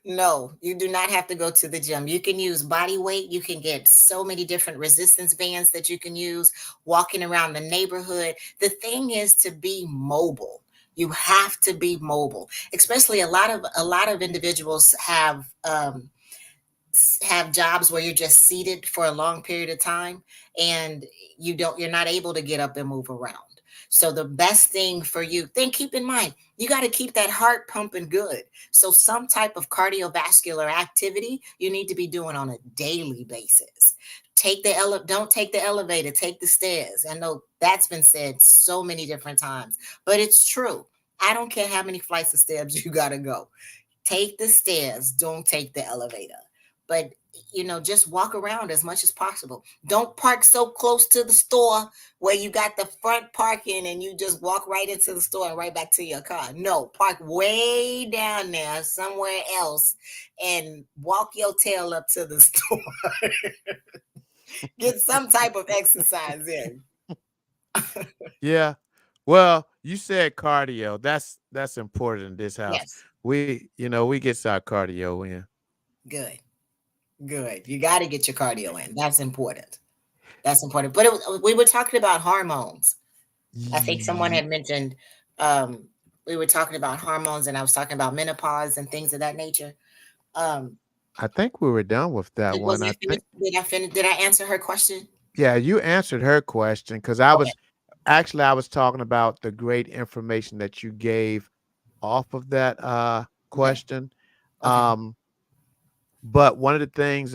Speaker 2: No, you do not have to go to the gym. You can use body weight. You can get so many different resistance bands that you can use walking around the neighborhood. The thing is to be mobile. You have to be mobile. Especially a lot of individuals have jobs where you're just seated for a long period of time and you're not able to get up and move around. So the best thing for you, then keep in mind, you got to keep that heart pumping good. So some type of cardiovascular activity you need to be doing on a daily basis. Don't take the elevator, take the stairs. I know that's been said so many different times, but it's true. I don't care how many flights of stairs you got to go. Take the stairs, don't take the elevator. But just walk around as much as possible. Don't park so close to the store where you got the front parking and you just walk right into the store and right back to your car. No, park way down there somewhere else and walk your tail up to the store. Get some type of exercise in.
Speaker 1: Yeah. Well, you said cardio. That's important in this house.
Speaker 2: Yes.
Speaker 1: We get our cardio in.
Speaker 2: Good. Good. You got to get your cardio in. That's important. That's important. But we were talking about hormones. I think someone
Speaker 1: Ye-
Speaker 2: had mentioned um, we were talking about hormones, and I was talking about menopause and things of that nature. Um,
Speaker 1: I think we were done with that
Speaker 2: was
Speaker 1: one.
Speaker 2: I
Speaker 1: I think
Speaker 2: finished? Did I finish? Did I answer her question?
Speaker 1: yeah, you answered her question because
Speaker 2: Okay.
Speaker 1: I was talking about the great information that you gave off of that
Speaker 2: Okay.
Speaker 1: question.
Speaker 2: Okay.
Speaker 1: Um, but one of the things,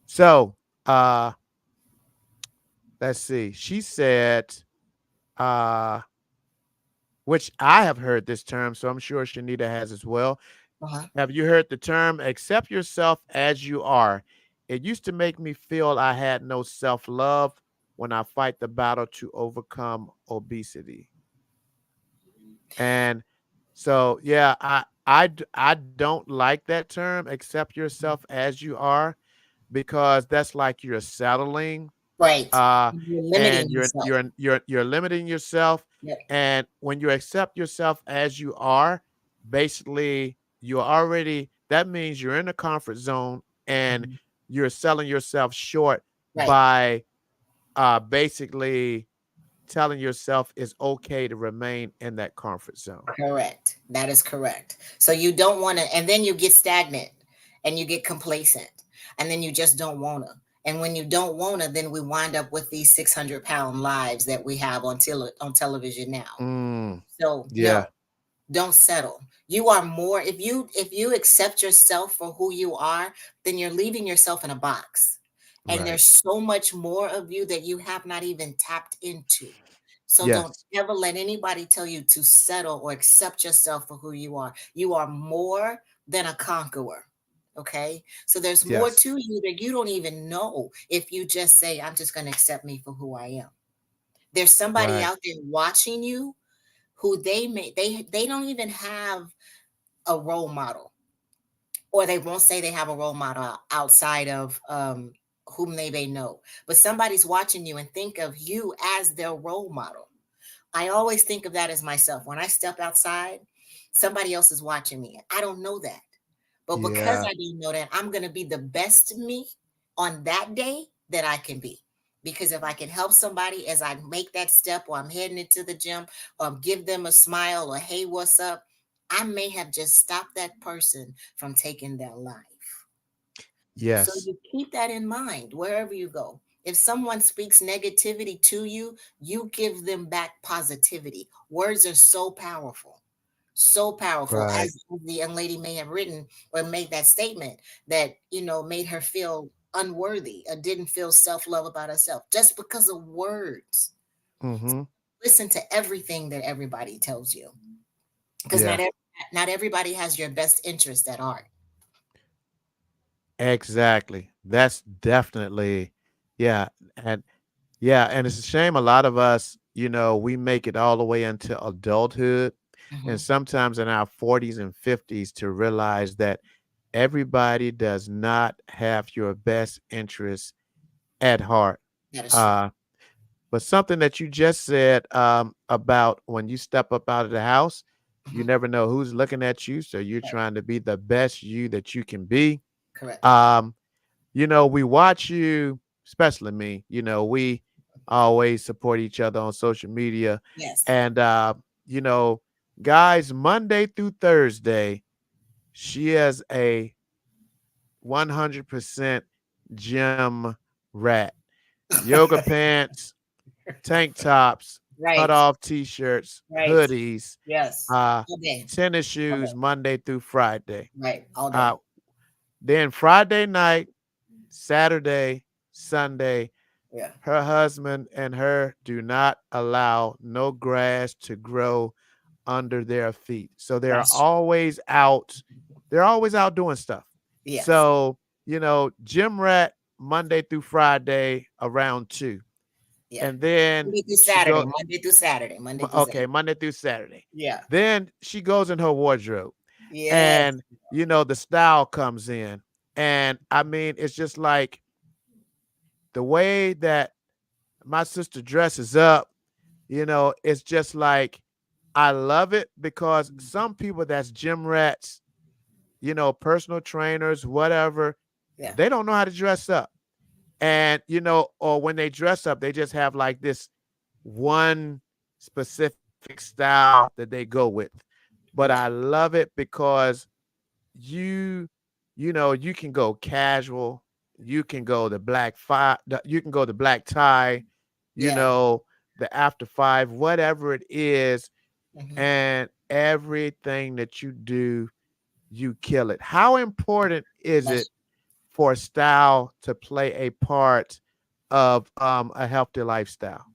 Speaker 1: so uh, let's see, she said, uh, which I have heard this term, so I'm sure Shanita has as well.
Speaker 2: Uh-huh.
Speaker 1: Have you heard the term accept yourself as you are? It used to make me feel I had no self love when I fight the battle to overcome obesity. And so, yeah, I don't like that term, accept yourself as you are, because that's like you're settling
Speaker 2: Right.
Speaker 1: uh
Speaker 2: You're
Speaker 1: and
Speaker 2: limiting yourself.
Speaker 1: you're limiting yourself.
Speaker 2: Yep.
Speaker 1: And when you accept yourself as you are, basically you're already, that means you're in the comfort zone and
Speaker 2: Mhm.
Speaker 1: you're selling yourself short
Speaker 2: Right.
Speaker 1: by basically telling yourself it's okay to remain in that comfort zone.
Speaker 2: Correct. That is correct. So you don't want to, and then you get stagnant and you get complacent and then you just don't want to. And when you don't want to, then we wind up with these 600-pound lives that we have on television now.
Speaker 1: Mm,
Speaker 2: So
Speaker 1: yeah,
Speaker 2: no, don't settle. You are more, if you accept yourself for who you are, then you're leaving yourself in a box, and
Speaker 1: right.
Speaker 2: there's so much more of you that you have not even tapped into. So don't
Speaker 1: Yes,
Speaker 2: ever let anybody tell you to settle or accept yourself for who you are. You are more than a conqueror. Okay, so there's more
Speaker 1: yes,
Speaker 2: to you that you don't even know if you just say, I'm just going to accept me for who I am. There's somebody
Speaker 1: right.
Speaker 2: out there watching you who they don't even have a role model, or they won't say they have a role model outside of whom they may know, but somebody's watching you and think of you as their role model. I always think of that as myself. When I step outside, somebody else is watching me. I don't know that. But because
Speaker 1: Yeah,
Speaker 2: I do know that, I'm going to be the best me on that day that I can be. Because if I can help somebody as I make that step, or I'm heading into the gym, or give them a smile, or hey, what's up? I may have just stopped that person from taking their life. So
Speaker 1: yes,
Speaker 2: you keep that in mind wherever you go. If someone speaks negativity to you, you give them back positivity. Words are so powerful, so powerful.
Speaker 1: right.
Speaker 2: As the young lady may have written or made that statement that, made her feel unworthy or didn't feel self-love about herself just because of words.
Speaker 1: Mm-hmm.
Speaker 2: Listen to everything that everybody tells you, because
Speaker 1: Yeah,
Speaker 2: not everybody has your best interest at heart.
Speaker 1: exactly. That's definitely, yeah. And yeah, and it's a shame a lot of us, we make it all the way into adulthood and
Speaker 2: Hmm.
Speaker 1: sometimes in our 40s and 50s to realize that everybody does not have your best interests at heart.
Speaker 2: That is true.
Speaker 1: Uh, but something that you just said about when you step up out of the house, you
Speaker 2: Hmm.
Speaker 1: never know who's looking at you. So you're
Speaker 2: Right.
Speaker 1: trying to be the best you that you can be.
Speaker 2: Correct.
Speaker 1: Um, we watch you, especially me, we always support each other on social media.
Speaker 2: Yes.
Speaker 1: And, you know, guys, Monday through Thursday, she is a 100% gym rat. Yoga pants, tank tops, cut
Speaker 2: Right.
Speaker 1: off t shirts,
Speaker 2: Right.
Speaker 1: hoodies,
Speaker 2: Yes.
Speaker 1: uh,
Speaker 2: All day.
Speaker 1: tennis
Speaker 2: All day.
Speaker 1: shoes Monday through Friday.
Speaker 2: Right. All day.
Speaker 1: Uh, then Friday night, Saturday, Sunday,
Speaker 2: Yeah.
Speaker 1: her husband and her do not allow no grass to grow under their feet. So they're
Speaker 2: That's true.
Speaker 1: always out. They're always out doing stuff.
Speaker 2: Yes.
Speaker 1: So, gym rat Monday through Friday around 2.
Speaker 2: Yeah.
Speaker 1: And then
Speaker 2: Monday through
Speaker 1: she
Speaker 2: Saturday.
Speaker 1: go
Speaker 2: Monday through Saturday. Monday through
Speaker 1: okay,
Speaker 2: Saturday.
Speaker 1: Monday through Saturday.
Speaker 2: Yeah.
Speaker 1: Then she goes in her wardrobe
Speaker 2: Yes.
Speaker 1: and the style comes in. And I mean, it's just like the way that my sister dresses up, it's just like I love it because some people that's gym rats, personal trainers, whatever,
Speaker 2: Yeah.
Speaker 1: they don't know how to dress up. And, or when they dress up, they just have like this one specific style that they go with. But I
Speaker 2: Right.
Speaker 1: love it because you you can go casual, you can go the you can go the black tie,
Speaker 2: Yeah.
Speaker 1: the after five, whatever it is,
Speaker 2: Hmm.
Speaker 1: and everything that you do, you kill it. How important is it
Speaker 2: That's,
Speaker 1: for style to play a part of a healthy lifestyle?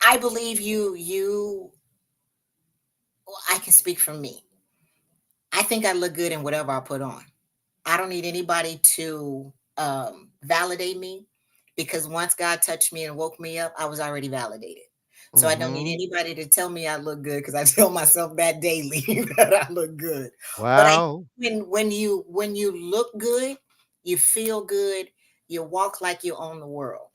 Speaker 2: I believe well, I can speak for me. I think I look good in whatever I put on. I don't need anybody to validate me, because once God touched me and woke me up, I was already validated. So I don't need
Speaker 1: Mhm.
Speaker 2: anybody to tell me I look good, because I tell myself that daily that I look good. But I
Speaker 1: Wow.
Speaker 2: when you look good, you feel good, you walk like you own the world.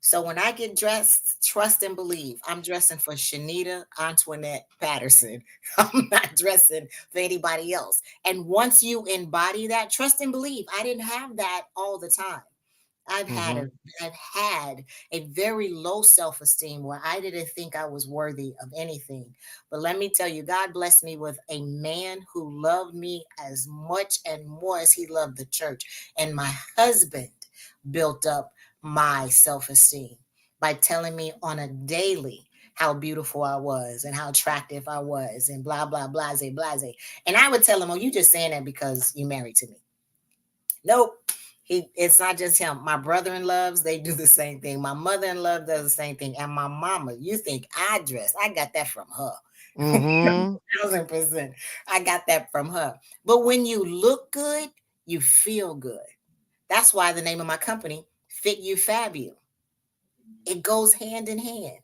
Speaker 2: So when I get dressed, trust and believe, I'm dressing for Shanita Antoinette Patterson. I'm not dressing for anybody else. And once you embody that, trust and believe, I didn't have that all the time. I've had a
Speaker 1: Mhm.
Speaker 2: I've had a very low self-esteem where I didn't think I was worthy of anything. But let me tell you, God blessed me with a man who loved me as much and more as he loved the church. And my husband built up my self-esteem by telling me on a daily how beautiful I was and how attractive I was and blah blah blase blase. And I would tell him, "Oh, you just saying that because you married to me." Nope. It's not just him. My brother-in-laws, they do the same thing. My mother-in-law does the same thing. And my mama, you think I dress. I got that from her.
Speaker 1: Mhm.
Speaker 2: 1000%. I got that from her. But when you look good, you feel good. That's why the name of my company, Fit You Fab You. It goes hand in hand.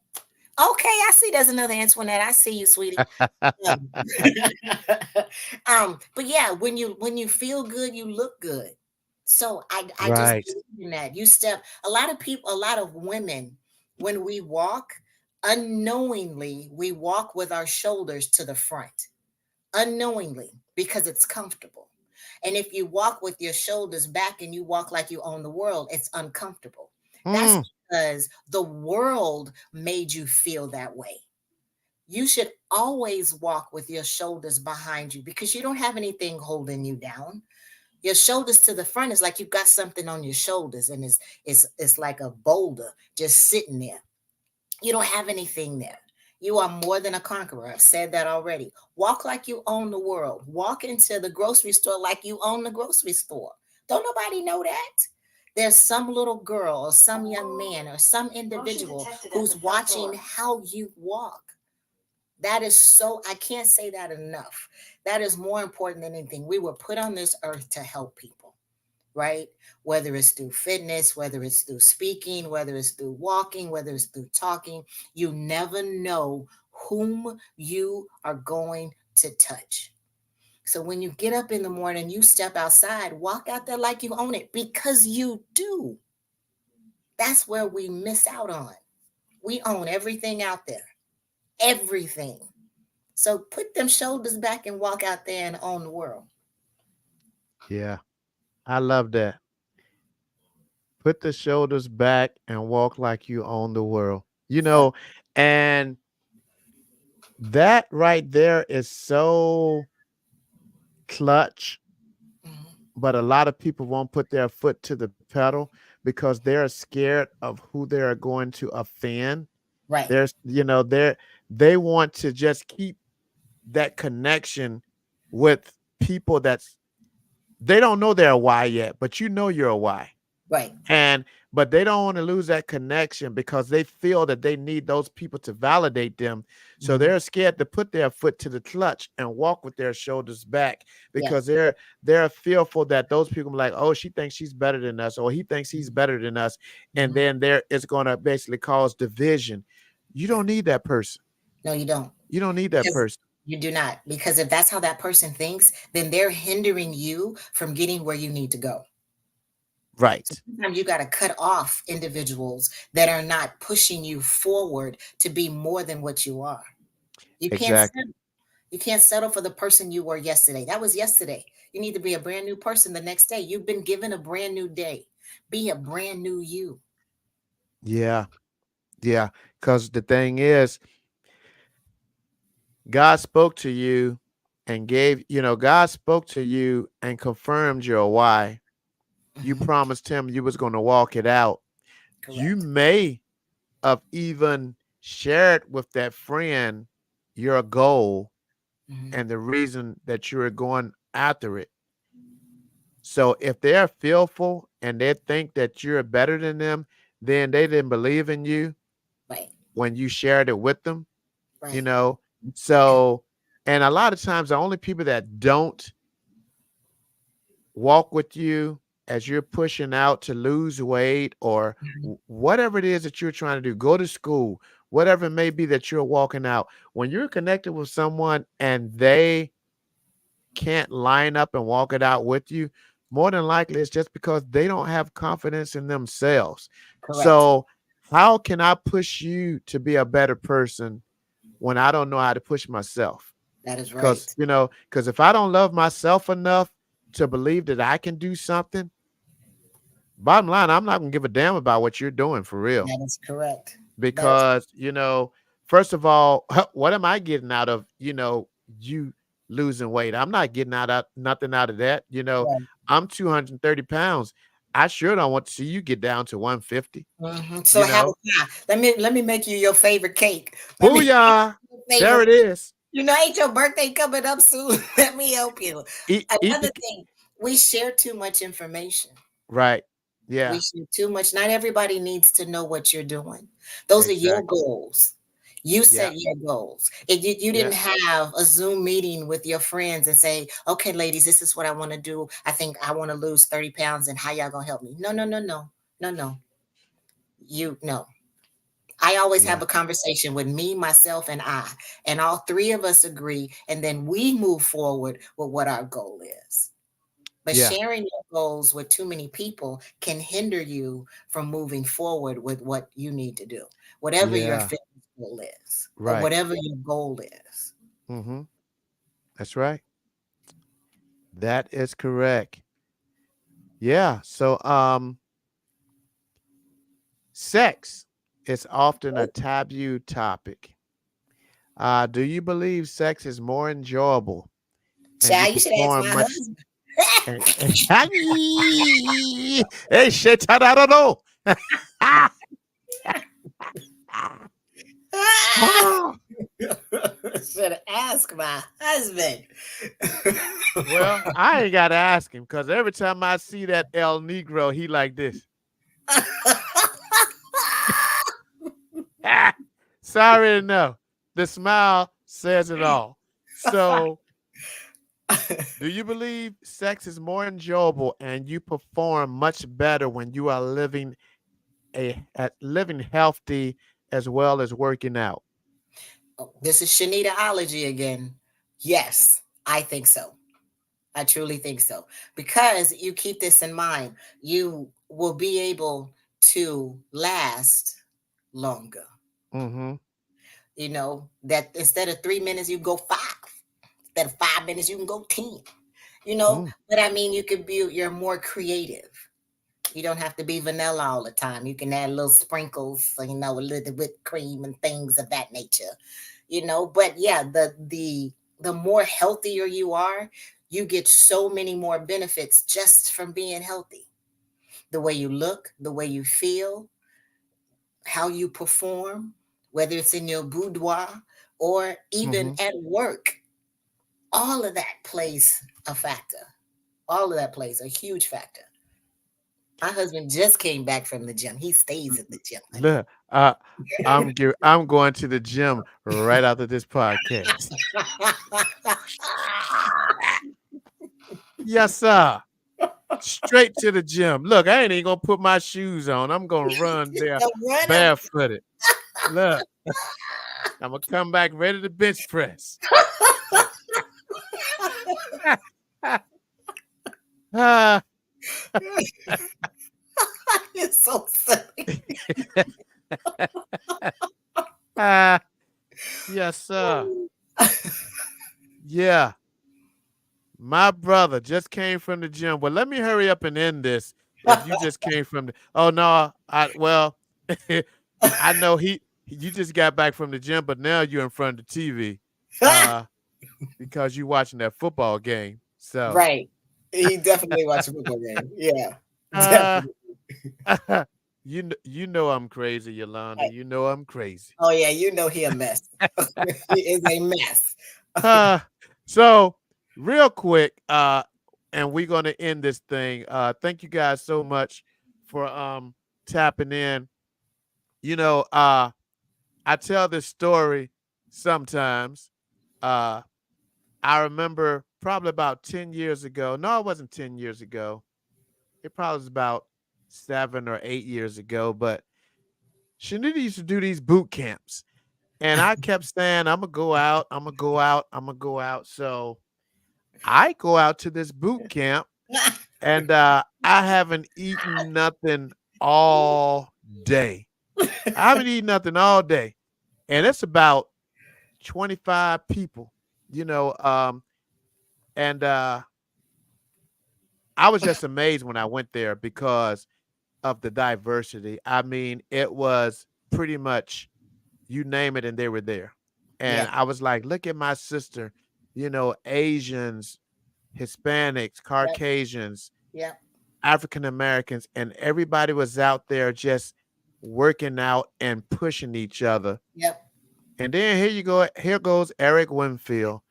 Speaker 2: Okay, I see there's another Antoinette. I see you, sweetie. Um, but yeah, when you feel good, you look good. So I just
Speaker 1: Right.
Speaker 2: believe in that. You step a lot of people, a lot of women, when we walk, unknowingly, we walk with our shoulders to the front. Unknowingly, because it's comfortable. And if you walk with your shoulders back and you walk like you own the world, it's uncomfortable. That's
Speaker 1: Mm.
Speaker 2: because the world made you feel that way. You should always walk with your shoulders behind you because you don't have anything holding you down. Your shoulders to the front is like you've got something on your shoulders and it's like a boulder just sitting there. You don't have anything there. You are more than a conqueror. I've said that already. Walk like you own the world. Walk into the grocery store like you own the grocery store. Don't nobody know that. There's some little girl or some young man or some individual who's watching how you walk. That is so, I can't say that enough. That is more important than anything. We were put on this earth to help people, right? Whether it's through fitness, whether it's through speaking, whether it's through walking, whether it's through talking, you never know whom you are going to touch. So when you get up in the morning, you step outside, walk out there like you own it because you do. That's where we miss out on. We own everything out there, everything. So put them shoulders back and walk out there and own the world.
Speaker 1: Yeah. I love that. Put the shoulders back and walk like you own the world.
Speaker 2: Yeah.
Speaker 1: And that right there is so clutch,
Speaker 2: Mhm.
Speaker 1: but a lot of people won't put their foot to the pedal because they're scared of who they are going to offend.
Speaker 2: Right,
Speaker 1: They want to just keep that connection with people that's they don't know they're a Y yet, but you know you're a Y.
Speaker 2: right.
Speaker 1: And but they don't want to lose that connection because they feel that they need those people to validate them. So
Speaker 2: Mhm.
Speaker 1: they're scared to put their foot to the clutch and walk with their shoulders back
Speaker 2: Yeah,
Speaker 1: because they're fearful that those people are like, oh, she thinks she's better than us, or he thinks he's better than us. And
Speaker 2: mhm.
Speaker 1: then there it's gonna basically cause division. You
Speaker 2: Yeah.
Speaker 1: don't need that person.
Speaker 2: No, you don't.
Speaker 1: You don't need that
Speaker 2: Because
Speaker 1: person.
Speaker 2: you do not. Because if that's how that person thinks, then they're hindering you from getting where you need to go. So
Speaker 1: Right.
Speaker 2: sometimes you got to cut off individuals that are not pushing you forward to be more than what you are. You can't
Speaker 1: Exactly.
Speaker 2: settle. You can't settle for the person you were yesterday. That was yesterday. You need to be a brand new person the next day. You've been given a brand new day. Be a brand new you.
Speaker 1: Yeah. Yeah. Because the thing is, God spoke to you and God spoke to you and confirmed your why. You
Speaker 2: Mhm.
Speaker 1: promised him you was going to walk it out. You
Speaker 2: Correct.
Speaker 1: may have even shared with that friend your goal
Speaker 2: Mhm.
Speaker 1: and the reason that you're going after it. So if they're fearful and they think that you're better than them, then they didn't believe in you
Speaker 2: Right.
Speaker 1: when you shared it with them, you
Speaker 2: Right.
Speaker 1: know.
Speaker 2: And
Speaker 1: So, and a lot of times the only people that don't walk with you as you're pushing out to lose weight or
Speaker 2: mhm.
Speaker 1: whatever it is that you're trying to do, go to school, whatever it may be that you're walking out. When you're connected with someone and they can't line up and walk it out with you, more than likely it's just because they don't have confidence in themselves.
Speaker 2: Correct.
Speaker 1: So how can I push you to be a better person when I don't know how to push myself?
Speaker 2: That is
Speaker 1: Because,
Speaker 2: right.
Speaker 1: because if I don't love myself enough to believe that I can do something, bottom line, I'm not going to give a damn about what you're doing for real.
Speaker 2: That is correct. That is
Speaker 1: Because, first of all, what am I getting out of, you losing weight? I'm not getting nothing out of that.
Speaker 2: right.
Speaker 1: I'm 230 pounds. I sure don't want to see you get down to 150,
Speaker 2: So
Speaker 1: you
Speaker 2: how
Speaker 1: know.
Speaker 2: let me make you your favorite cake. Let me
Speaker 1: Booyah.
Speaker 2: your
Speaker 1: There
Speaker 2: favorite.
Speaker 1: it is.
Speaker 2: Ain't your birthday coming up soon? Let me help you.
Speaker 1: Eat
Speaker 2: Another
Speaker 1: the
Speaker 2: thing, we share too much information.
Speaker 1: right.
Speaker 2: We
Speaker 1: Yeah,
Speaker 2: share too much. Not everybody needs to know what you're doing. Those are your
Speaker 1: exactly.
Speaker 2: goals. You
Speaker 1: Yeah,
Speaker 2: set your goals. If you
Speaker 1: yeah,
Speaker 2: didn't have a Zoom meeting with your friends and say, okay, ladies, this is what I want to do. I think I want to lose 30 pounds and how y'all gonna help me? No, no, no, no, no, no. You no. I always have
Speaker 1: yeah,
Speaker 2: a conversation with me, myself, and all three of us agree, and then we move forward with what our goal is. But
Speaker 1: yeah,
Speaker 2: sharing your goals with too many people can hinder you from moving forward with what you need to do, whatever your
Speaker 1: yeah.
Speaker 2: fitness goal is, or
Speaker 1: Right.
Speaker 2: whatever your goal is.
Speaker 1: Mm-hmm. That's right. That is correct. Yeah. So, sex is often a taboo topic. Do you believe sex is more enjoyable and you
Speaker 2: Child, you should ask
Speaker 1: perform
Speaker 2: my
Speaker 1: much?
Speaker 2: husband.
Speaker 1: Hey, shit, I don't know.
Speaker 2: Should ask my husband.
Speaker 1: Well, I ain't got to ask him because every time I see that El Negro, he like this. Sorry to know. The smile says it all. So, do you believe sex is more enjoyable and you perform much better when you are living healthy as well as working out?
Speaker 2: This is Shanitaology again. Yes, I think so. I truly think so. Because you keep this in mind, you will be able to last longer.
Speaker 1: Mm-hmm.
Speaker 2: That instead of 3 minutes, you go five. Instead of 5 minutes, you can go 10.
Speaker 1: Mm,
Speaker 2: But I mean, you're more creative. You don't have to be vanilla all the time. You can add little sprinkles, a little whipped cream and things of that nature. But yeah, the more healthier you are, you get so many more benefits just from being healthy. The way you look, the way you feel, how you perform, whether it's in your boudoir or even
Speaker 1: mm-hmm.
Speaker 2: at work, all of that plays a factor. All of that plays a huge factor. My husband just came back from the gym. He stays at the gym, honey.
Speaker 1: Look, I'm going to the gym right after this podcast. Yes, sir. Straight to the gym. Look, I ain't even gonna put my shoes on. I'm gonna run there
Speaker 2: The runner.
Speaker 1: barefooted. Look, I'm gonna come back ready to bench press. Ah,
Speaker 2: It's so silly.
Speaker 1: ah, yes, sir. Yeah, my brother just came from the gym. Well, let me hurry up and end this. If you just came from the, oh no, I know you just got back from the gym, but now you're in front of the TV, uh, because you watching that football game. So,
Speaker 2: Right. He definitely watched a football game. Yeah,
Speaker 1: uh,
Speaker 2: definitely.
Speaker 1: you know I'm crazy, Yolanda. You know I'm crazy.
Speaker 2: Oh yeah, he a mess. He is a mess.
Speaker 1: Uh, so real quick, and we're gonna end this thing. Thank you guys so much for tapping in. You know, I tell this story sometimes. Uh, I remember probably about 10 years ago. No, it wasn't 10 years ago. It probably was about 7 or 8 years ago. But Shanita used to do these boot camps. And I kept saying, I'm going to go out, I'm going to go out, I'm going to go out. So I go out to this boot camp and I haven't eaten nothing all day. I haven't eaten nothing all day. And it's about 25 people, you know. And I was just amazed when I went there because of the diversity. I mean, it was pretty much you name it and they were there.
Speaker 2: Yeah.
Speaker 1: And I was like, look at my sister, Asians, Hispanics,
Speaker 2: Yep.
Speaker 1: Caucasians,
Speaker 2: Yep.
Speaker 1: African Americans, and everybody was out there just working out and pushing each other.
Speaker 2: Yep.
Speaker 1: And then here you go, here goes Eric Winfield.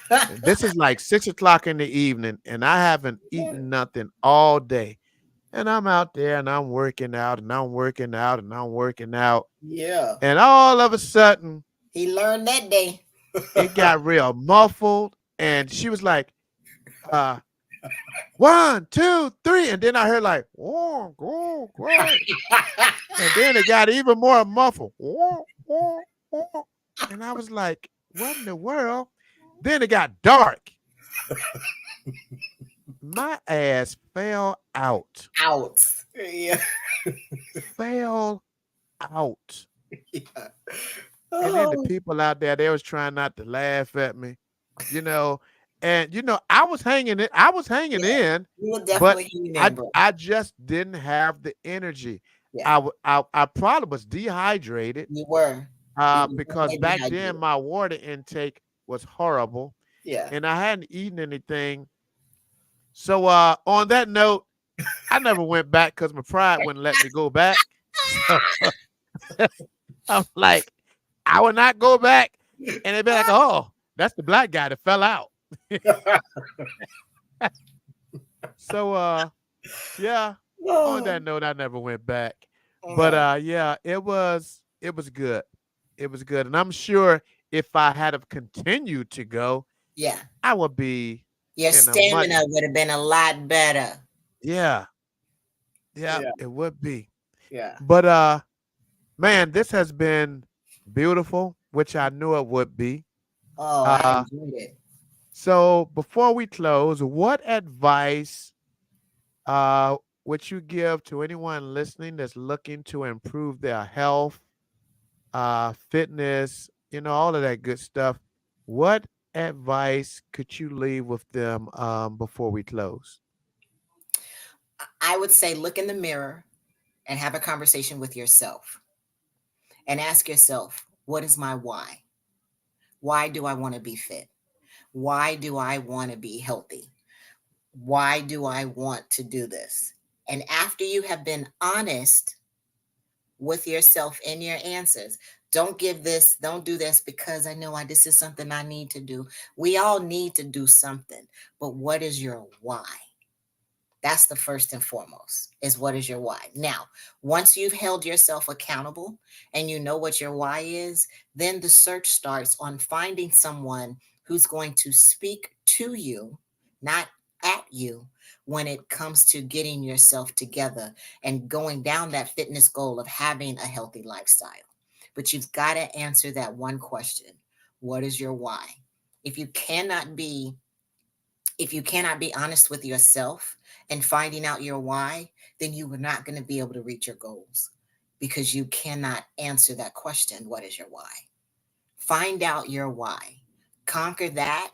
Speaker 1: And this is like 6 o'clock in the evening, and I haven't eaten nothing all day. And I'm out there and I'm working out and I'm working out and I'm working out.
Speaker 2: Yeah.
Speaker 1: And all of a sudden,
Speaker 2: He learned that day.
Speaker 1: it got real muffled. And she was like, uh, 1, 2, 3. And then I heard like, oh, go, great. And then it got even more muffled. Oh, oh, oh. And I was like, what in the world? Then it got dark. My ass fell out.
Speaker 2: Out. Yeah.
Speaker 1: Fell out.
Speaker 2: Yeah.
Speaker 1: And then the
Speaker 2: Oh,
Speaker 1: people out there, they was trying not to laugh at me, you know. And I was hanging it, I was hanging
Speaker 2: yeah.
Speaker 1: in,
Speaker 2: You were
Speaker 1: but
Speaker 2: definitely hanging
Speaker 1: I
Speaker 2: in, bro.
Speaker 1: I just didn't have the energy.
Speaker 2: Yeah.
Speaker 1: I probably was dehydrated
Speaker 2: You were. You were
Speaker 1: because
Speaker 2: definitely
Speaker 1: back then
Speaker 2: dehydrated.
Speaker 1: my water intake was horrible
Speaker 2: Yeah.
Speaker 1: and I hadn't eaten anything. So on that note, I never went back because my pride wouldn't let me go back. So I'm like, I would not go back. And they'd be like, oh, that's the black guy that fell out. So yeah, on
Speaker 2: Oh,
Speaker 1: that note, I never went back. But
Speaker 2: uh,
Speaker 1: yeah, it was good. It was good. And I'm sure if I had have continued to go,
Speaker 2: yeah.
Speaker 1: I would be
Speaker 2: Your
Speaker 1: in a much
Speaker 2: stamina would have been a lot better.
Speaker 1: yeah, yeah,
Speaker 2: Yeah.
Speaker 1: it would be.
Speaker 2: Yeah.
Speaker 1: But man, this has been beautiful, which I knew it would be.
Speaker 2: Oh, I
Speaker 1: Uh
Speaker 2: enjoyed it.
Speaker 1: so before we close, what advice would you give to anyone listening that's looking to improve their health, fitness, all of that good stuff? What advice could you leave with them before we close?
Speaker 2: I would say look in the mirror and have a conversation with yourself and ask yourself, what is my why? Why do I want to be fit? Why do I want to be healthy? Why do I want to do this? And after you have been honest with yourself in your answers, don't do this because I know this is something I need to do. We all need to do something, but what is your why? That's the first and foremost, is what is your why. Now, once you've held yourself accountable and you know what your why is, then the search starts on finding someone who's going to speak to you, not at you, when it comes to getting yourself together and going down that fitness goal of having a healthy lifestyle. But you've got to answer that one question. What is your why? If you cannot be if you cannot be honest with yourself and finding out your why, then you are not going to be able to reach your goals because you cannot answer that question. What is your why? Find out your why, conquer that,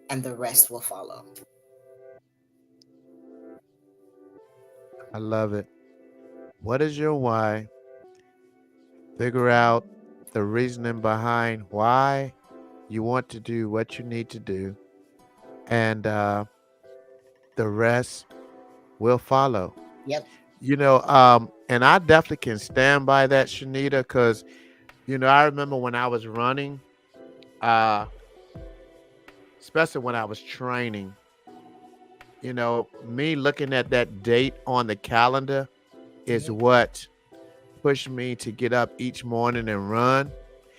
Speaker 2: and the rest will follow.
Speaker 1: I love it. What is your why? Figure out the reasoning behind why you want to do what you need to do, and the rest will follow.
Speaker 2: Yep.
Speaker 1: And I definitely can stand by that, Shanita, because I remember when I was running, uh, especially when I was training. Me looking at that date on the calendar is
Speaker 2: Mm-hmm.
Speaker 1: what pushed me to get up each morning and run.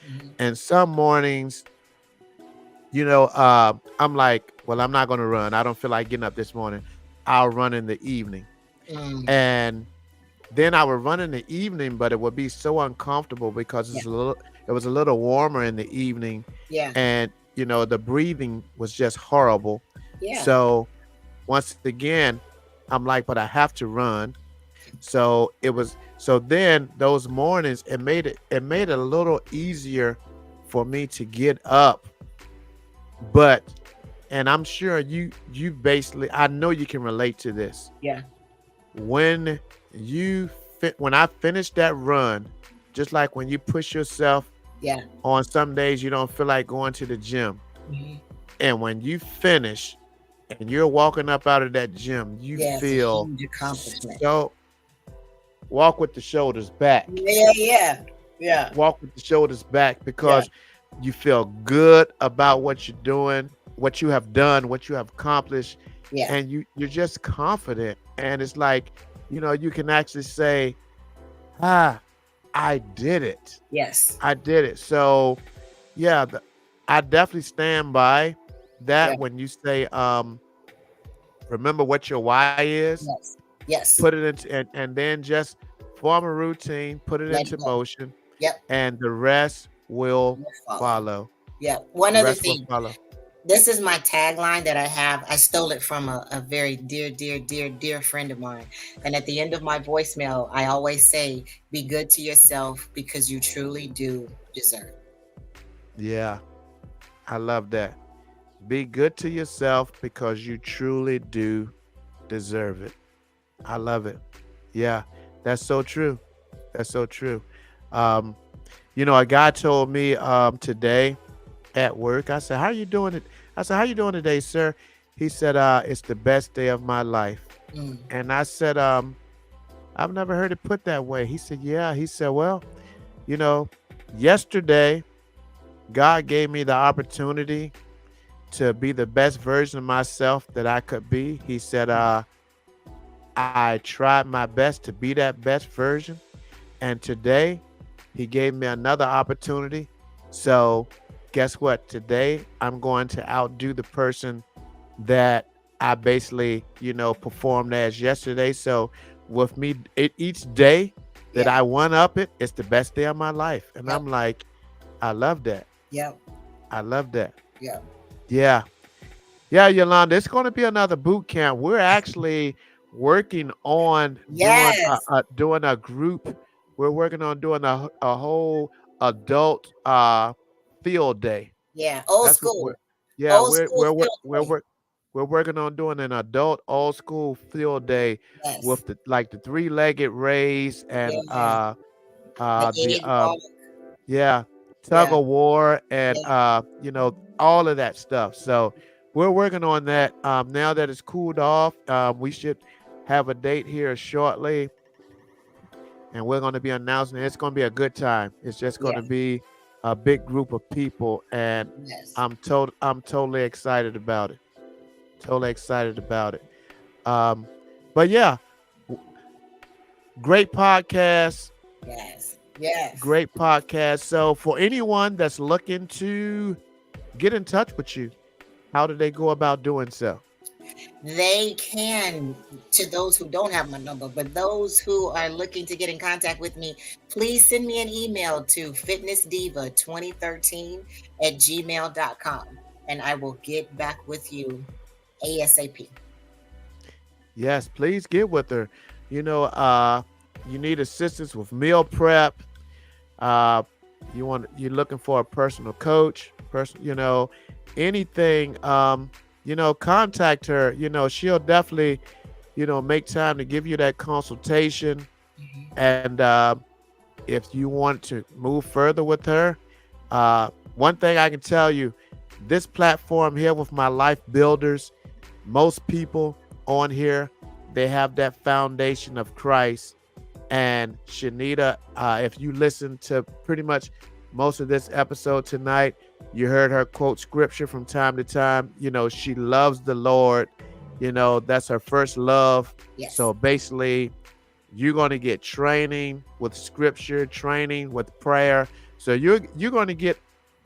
Speaker 2: Mm-hmm.
Speaker 1: And some mornings, I'm like, well, I'm not going to run. I don't feel like getting up this morning. I'll run in the evening.
Speaker 2: Mm.
Speaker 1: And then I would run in the evening, but it would be so uncomfortable because
Speaker 2: Yeah.
Speaker 1: it was a little warmer in the evening,
Speaker 2: Yeah.
Speaker 1: and the breathing was just horrible.
Speaker 2: Yeah.
Speaker 1: So once again, I'm like, but I have to run. So So then those mornings, it made it a little easier for me to get up. But and I'm sure you basically, I know you can relate to this.
Speaker 2: Yeah.
Speaker 1: When when I finished that run, just like when you push yourself
Speaker 2: Yeah.
Speaker 1: on some days you don't feel like going to the gym,
Speaker 2: Hmm.
Speaker 1: and when you finish and you're walking up out of that gym, you
Speaker 2: Yeah. It's a
Speaker 1: feel
Speaker 2: huge accomplishment.
Speaker 1: so, walk with the shoulders back.
Speaker 2: Yeah. Yeah. Yeah.
Speaker 1: Walk with the shoulders back
Speaker 2: Yeah.
Speaker 1: because you feel good about what you're doing, what you have done, what you have accomplished,
Speaker 2: Yeah.
Speaker 1: and you're just confident. And it's like, you can actually say, ah, I did it.
Speaker 2: Yes.
Speaker 1: I did it. So yeah, I definitely stand by
Speaker 2: Yeah.
Speaker 1: that when you say, remember what your why is,
Speaker 2: Yes. Yes.
Speaker 1: put it into, and then just form a routine, put it
Speaker 2: Let it
Speaker 1: into
Speaker 2: go.
Speaker 1: motion,
Speaker 2: Yep.
Speaker 1: and the rest will
Speaker 2: We'll follow.
Speaker 1: follow.
Speaker 2: Yeah. One
Speaker 1: The
Speaker 2: other
Speaker 1: rest will
Speaker 2: thing.
Speaker 1: follow.
Speaker 2: This is my tagline that I have. I stole it from a very dear, dear, dear, dear friend of mine. And at the end of my voicemail, I always say, be good to yourself because you truly do deserve.
Speaker 1: Yeah, I love that. Be good to yourself because you truly do deserve it. I love it. Yeah, that's so true. That's so true. Um, a guy told me today at work. I said, "How you doing it?" I said, "How you doing today, sir?" He said, "It's the best day of my life."
Speaker 2: Mm,
Speaker 1: And I said, "I've never heard it put that way." He said, "Yeah." He said, "Well, you know, yesterday God gave me the opportunity to be the best version of myself that I could be." He said, "I tried my best to be that best version, and today He gave me another opportunity. So, guess what? Today, I'm going to outdo the person that I basically, performed as yesterday. So, with me, each day that
Speaker 2: yeah.
Speaker 1: I one up it, it's the best day of my life." And
Speaker 2: Yep.
Speaker 1: I'm like, I love that.
Speaker 2: Yep.
Speaker 1: I love that.
Speaker 2: Yep.
Speaker 1: Yeah. Yeah, Yolanda, it's going to be another boot camp. We're actually working on
Speaker 2: Yes.
Speaker 1: doing a group. We're working on doing a whole adult field day.
Speaker 2: Yeah. Old
Speaker 1: That's what we're.
Speaker 2: school.
Speaker 1: Yeah,
Speaker 2: Old school field day.
Speaker 1: we're working on doing an adult old school field day
Speaker 2: Yes.
Speaker 1: with the three-legged race and
Speaker 2: Yeah. The
Speaker 1: the
Speaker 2: Eddie walk.
Speaker 1: yeah, tug
Speaker 2: Yeah.
Speaker 1: of war and
Speaker 2: Yeah.
Speaker 1: all of that stuff. So we're working on that. Now that it's cooled off, we should have a date here shortly, and we're going to be announcing it. It's going to be a good time. It's just going
Speaker 2: Yeah.
Speaker 1: to be a big group of people, and
Speaker 2: Yes.
Speaker 1: I'm totally excited about it. Totally excited about it. Um, but yeah, w- great podcast.
Speaker 2: Yes. Yes.
Speaker 1: Great podcast. So for anyone that's looking to get in touch with you, how do they go about doing so?
Speaker 2: They can, to those who don't have my number, but those who are looking to get in contact with me, please send me an email to fitnessdiva2013 at gmail.com and I will get back with you ASAP.
Speaker 1: Yes, please get with her. You know, you need assistance with meal prep. Uh, you're looking for a personal coach, anything. Contact her. She'll definitely, make time to give you that consultation.
Speaker 2: Mhm.
Speaker 1: And if you want to move further with her, one thing I can tell you, this platform here with my life builders, most people on here, they have that foundation of Christ. And Shanita, if you listen to pretty much most of this episode tonight, you heard her quote scripture from time to time. She loves the Lord. That's her first love.
Speaker 2: Yes.
Speaker 1: So basically, you're going to get training with scripture, training with prayer. So you're going to get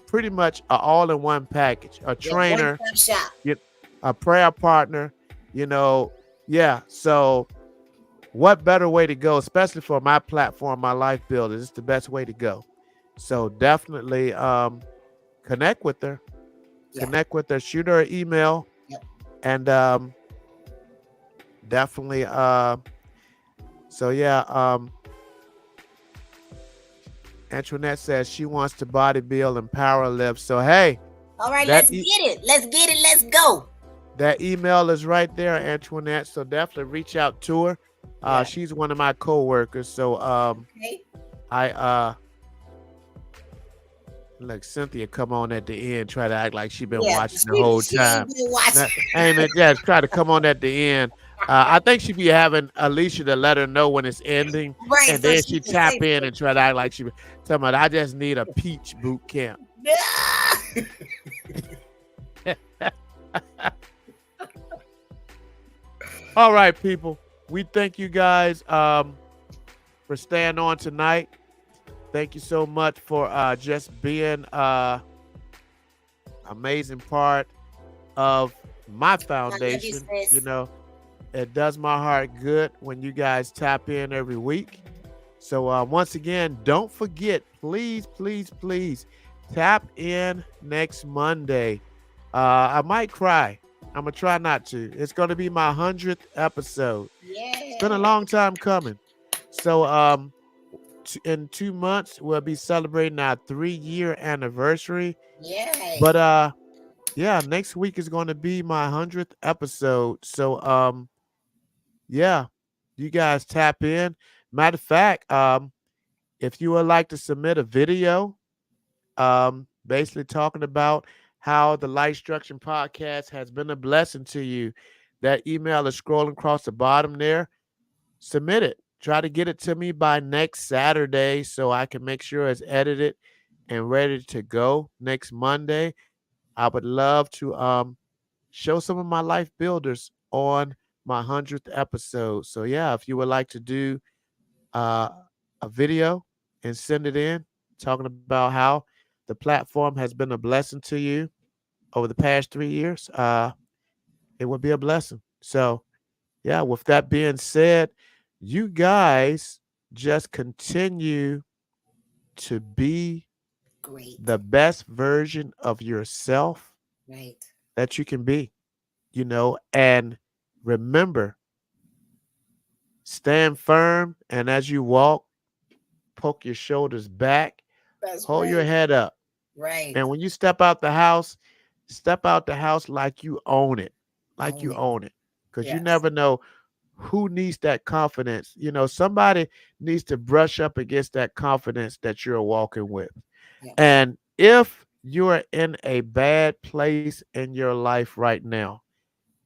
Speaker 1: pretty much a all-in-one package. A
Speaker 2: Yeah. One
Speaker 1: trainer,
Speaker 2: stop shop.
Speaker 1: you- a prayer partner, you know. Yeah. So what better way to go, especially for my platform, my life builders? It's the best way to go. So definitely connect with her.
Speaker 2: Yeah.
Speaker 1: Shoot her an email,
Speaker 2: Yep.
Speaker 1: and definitely so yeah, Antoinette says she wants to bodybuild and power lift. So hey,
Speaker 2: All right,
Speaker 1: that
Speaker 2: let's get it. Let's get it. Let's go.
Speaker 1: that email is right there, Antoinette. So definitely reach out to her.
Speaker 2: Yeah.
Speaker 1: She's one of my coworkers. So
Speaker 2: Okay.
Speaker 1: I look, Cynthia come on at the end, try to act like she been
Speaker 2: Yeah.
Speaker 1: watching the whole
Speaker 2: She
Speaker 1: time.
Speaker 2: ain't been watching.
Speaker 1: Now, hey man, yeah, try to come on at the end. I think she be having Alicia to let her know when it's ending,
Speaker 2: Right.
Speaker 1: and
Speaker 2: So
Speaker 1: then
Speaker 2: she
Speaker 1: she
Speaker 2: can say
Speaker 1: tap in
Speaker 2: something.
Speaker 1: and try to act like she talking about. I just need a peach boot camp. All right, people. We thank you guys for staying on tonight. Thank you so much for just being amazing part of my
Speaker 2: I love you,
Speaker 1: foundation. You
Speaker 2: sis.
Speaker 1: know, it does my heart good when you guys tap in every week. So once again, don't forget, please, please, please tap in next Monday. I might cry. I'm gonna try not to. It's gonna be my 100th episode. It's been a
Speaker 2: Yeah.
Speaker 1: long time coming. So in 2 months we'll be celebrating our 3-year anniversary.
Speaker 2: Yay.
Speaker 1: But yeah, next week is going to be my 100th episode. So yeah, you guys tap in. Matter of fact, if you would like to submit a video, basically talking about how the Life Structure podcast has been a blessing to you, that email is scrolling across the bottom there. Submit it. Try to get it to me by next Saturday so I can make sure it's edited and ready to go next Monday. I would love to show some of my life builders on my 100th episode. So yeah, if you would like to do uh, a video and send it in talking about how the platform has been a blessing to you over the past 3 years, it would be a blessing. So yeah, with that being said, you guys just continue to be
Speaker 2: Great.
Speaker 1: the best version of yourself
Speaker 2: Right.
Speaker 1: that you can be, and remember, stand firm. And as you walk, poke your shoulders back,
Speaker 2: That's
Speaker 1: hold your
Speaker 2: right.
Speaker 1: head up.
Speaker 2: Right.
Speaker 1: And when you step out the house like you
Speaker 2: Own it.
Speaker 1: own it. Because you
Speaker 2: Yes.
Speaker 1: never know who needs that confidence. Somebody needs to brush up against that confidence that you're walking with.
Speaker 2: Yep.
Speaker 1: And if you're in a bad place in your life right now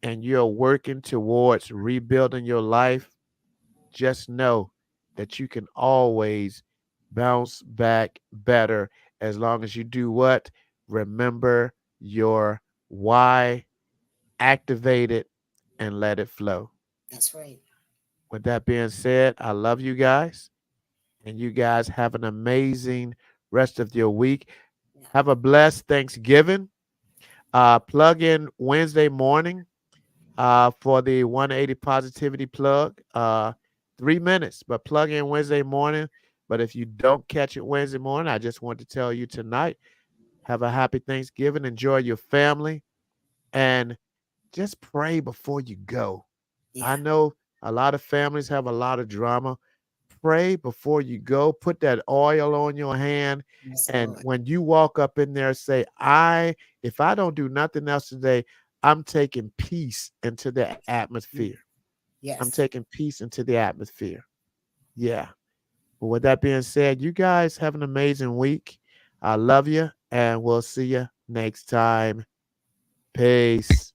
Speaker 1: and you're working towards rebuilding your life, just know that you can always bounce back better as long as you do what? Remember your why, activate it, and let it flow.
Speaker 2: That's right.
Speaker 1: With that being said, I love you guys, and you guys have an amazing rest of your week.
Speaker 2: Yeah.
Speaker 1: Have a blessed Thanksgiving. Plug in Wednesday morning for the 180 positivity plug. 3 minutes, but plug in Wednesday morning. But if you don't catch it Wednesday morning, I just want to tell you tonight, have a happy Thanksgiving. Enjoy your family and just pray before you go. I
Speaker 2: Yeah.
Speaker 1: know a lot of families have a lot of drama. Pray before you go. Put that oil on your hand.
Speaker 2: Yes,
Speaker 1: And
Speaker 2: Lord.
Speaker 1: when you walk up in there, say, if I don't do nothing else today, I'm taking peace into the atmosphere.
Speaker 2: Mm.
Speaker 1: I'm
Speaker 2: Yes.
Speaker 1: taking peace into the atmosphere. Yeah. But with that being said, you guys have an amazing week. I love you, and we'll see you next time. Peace.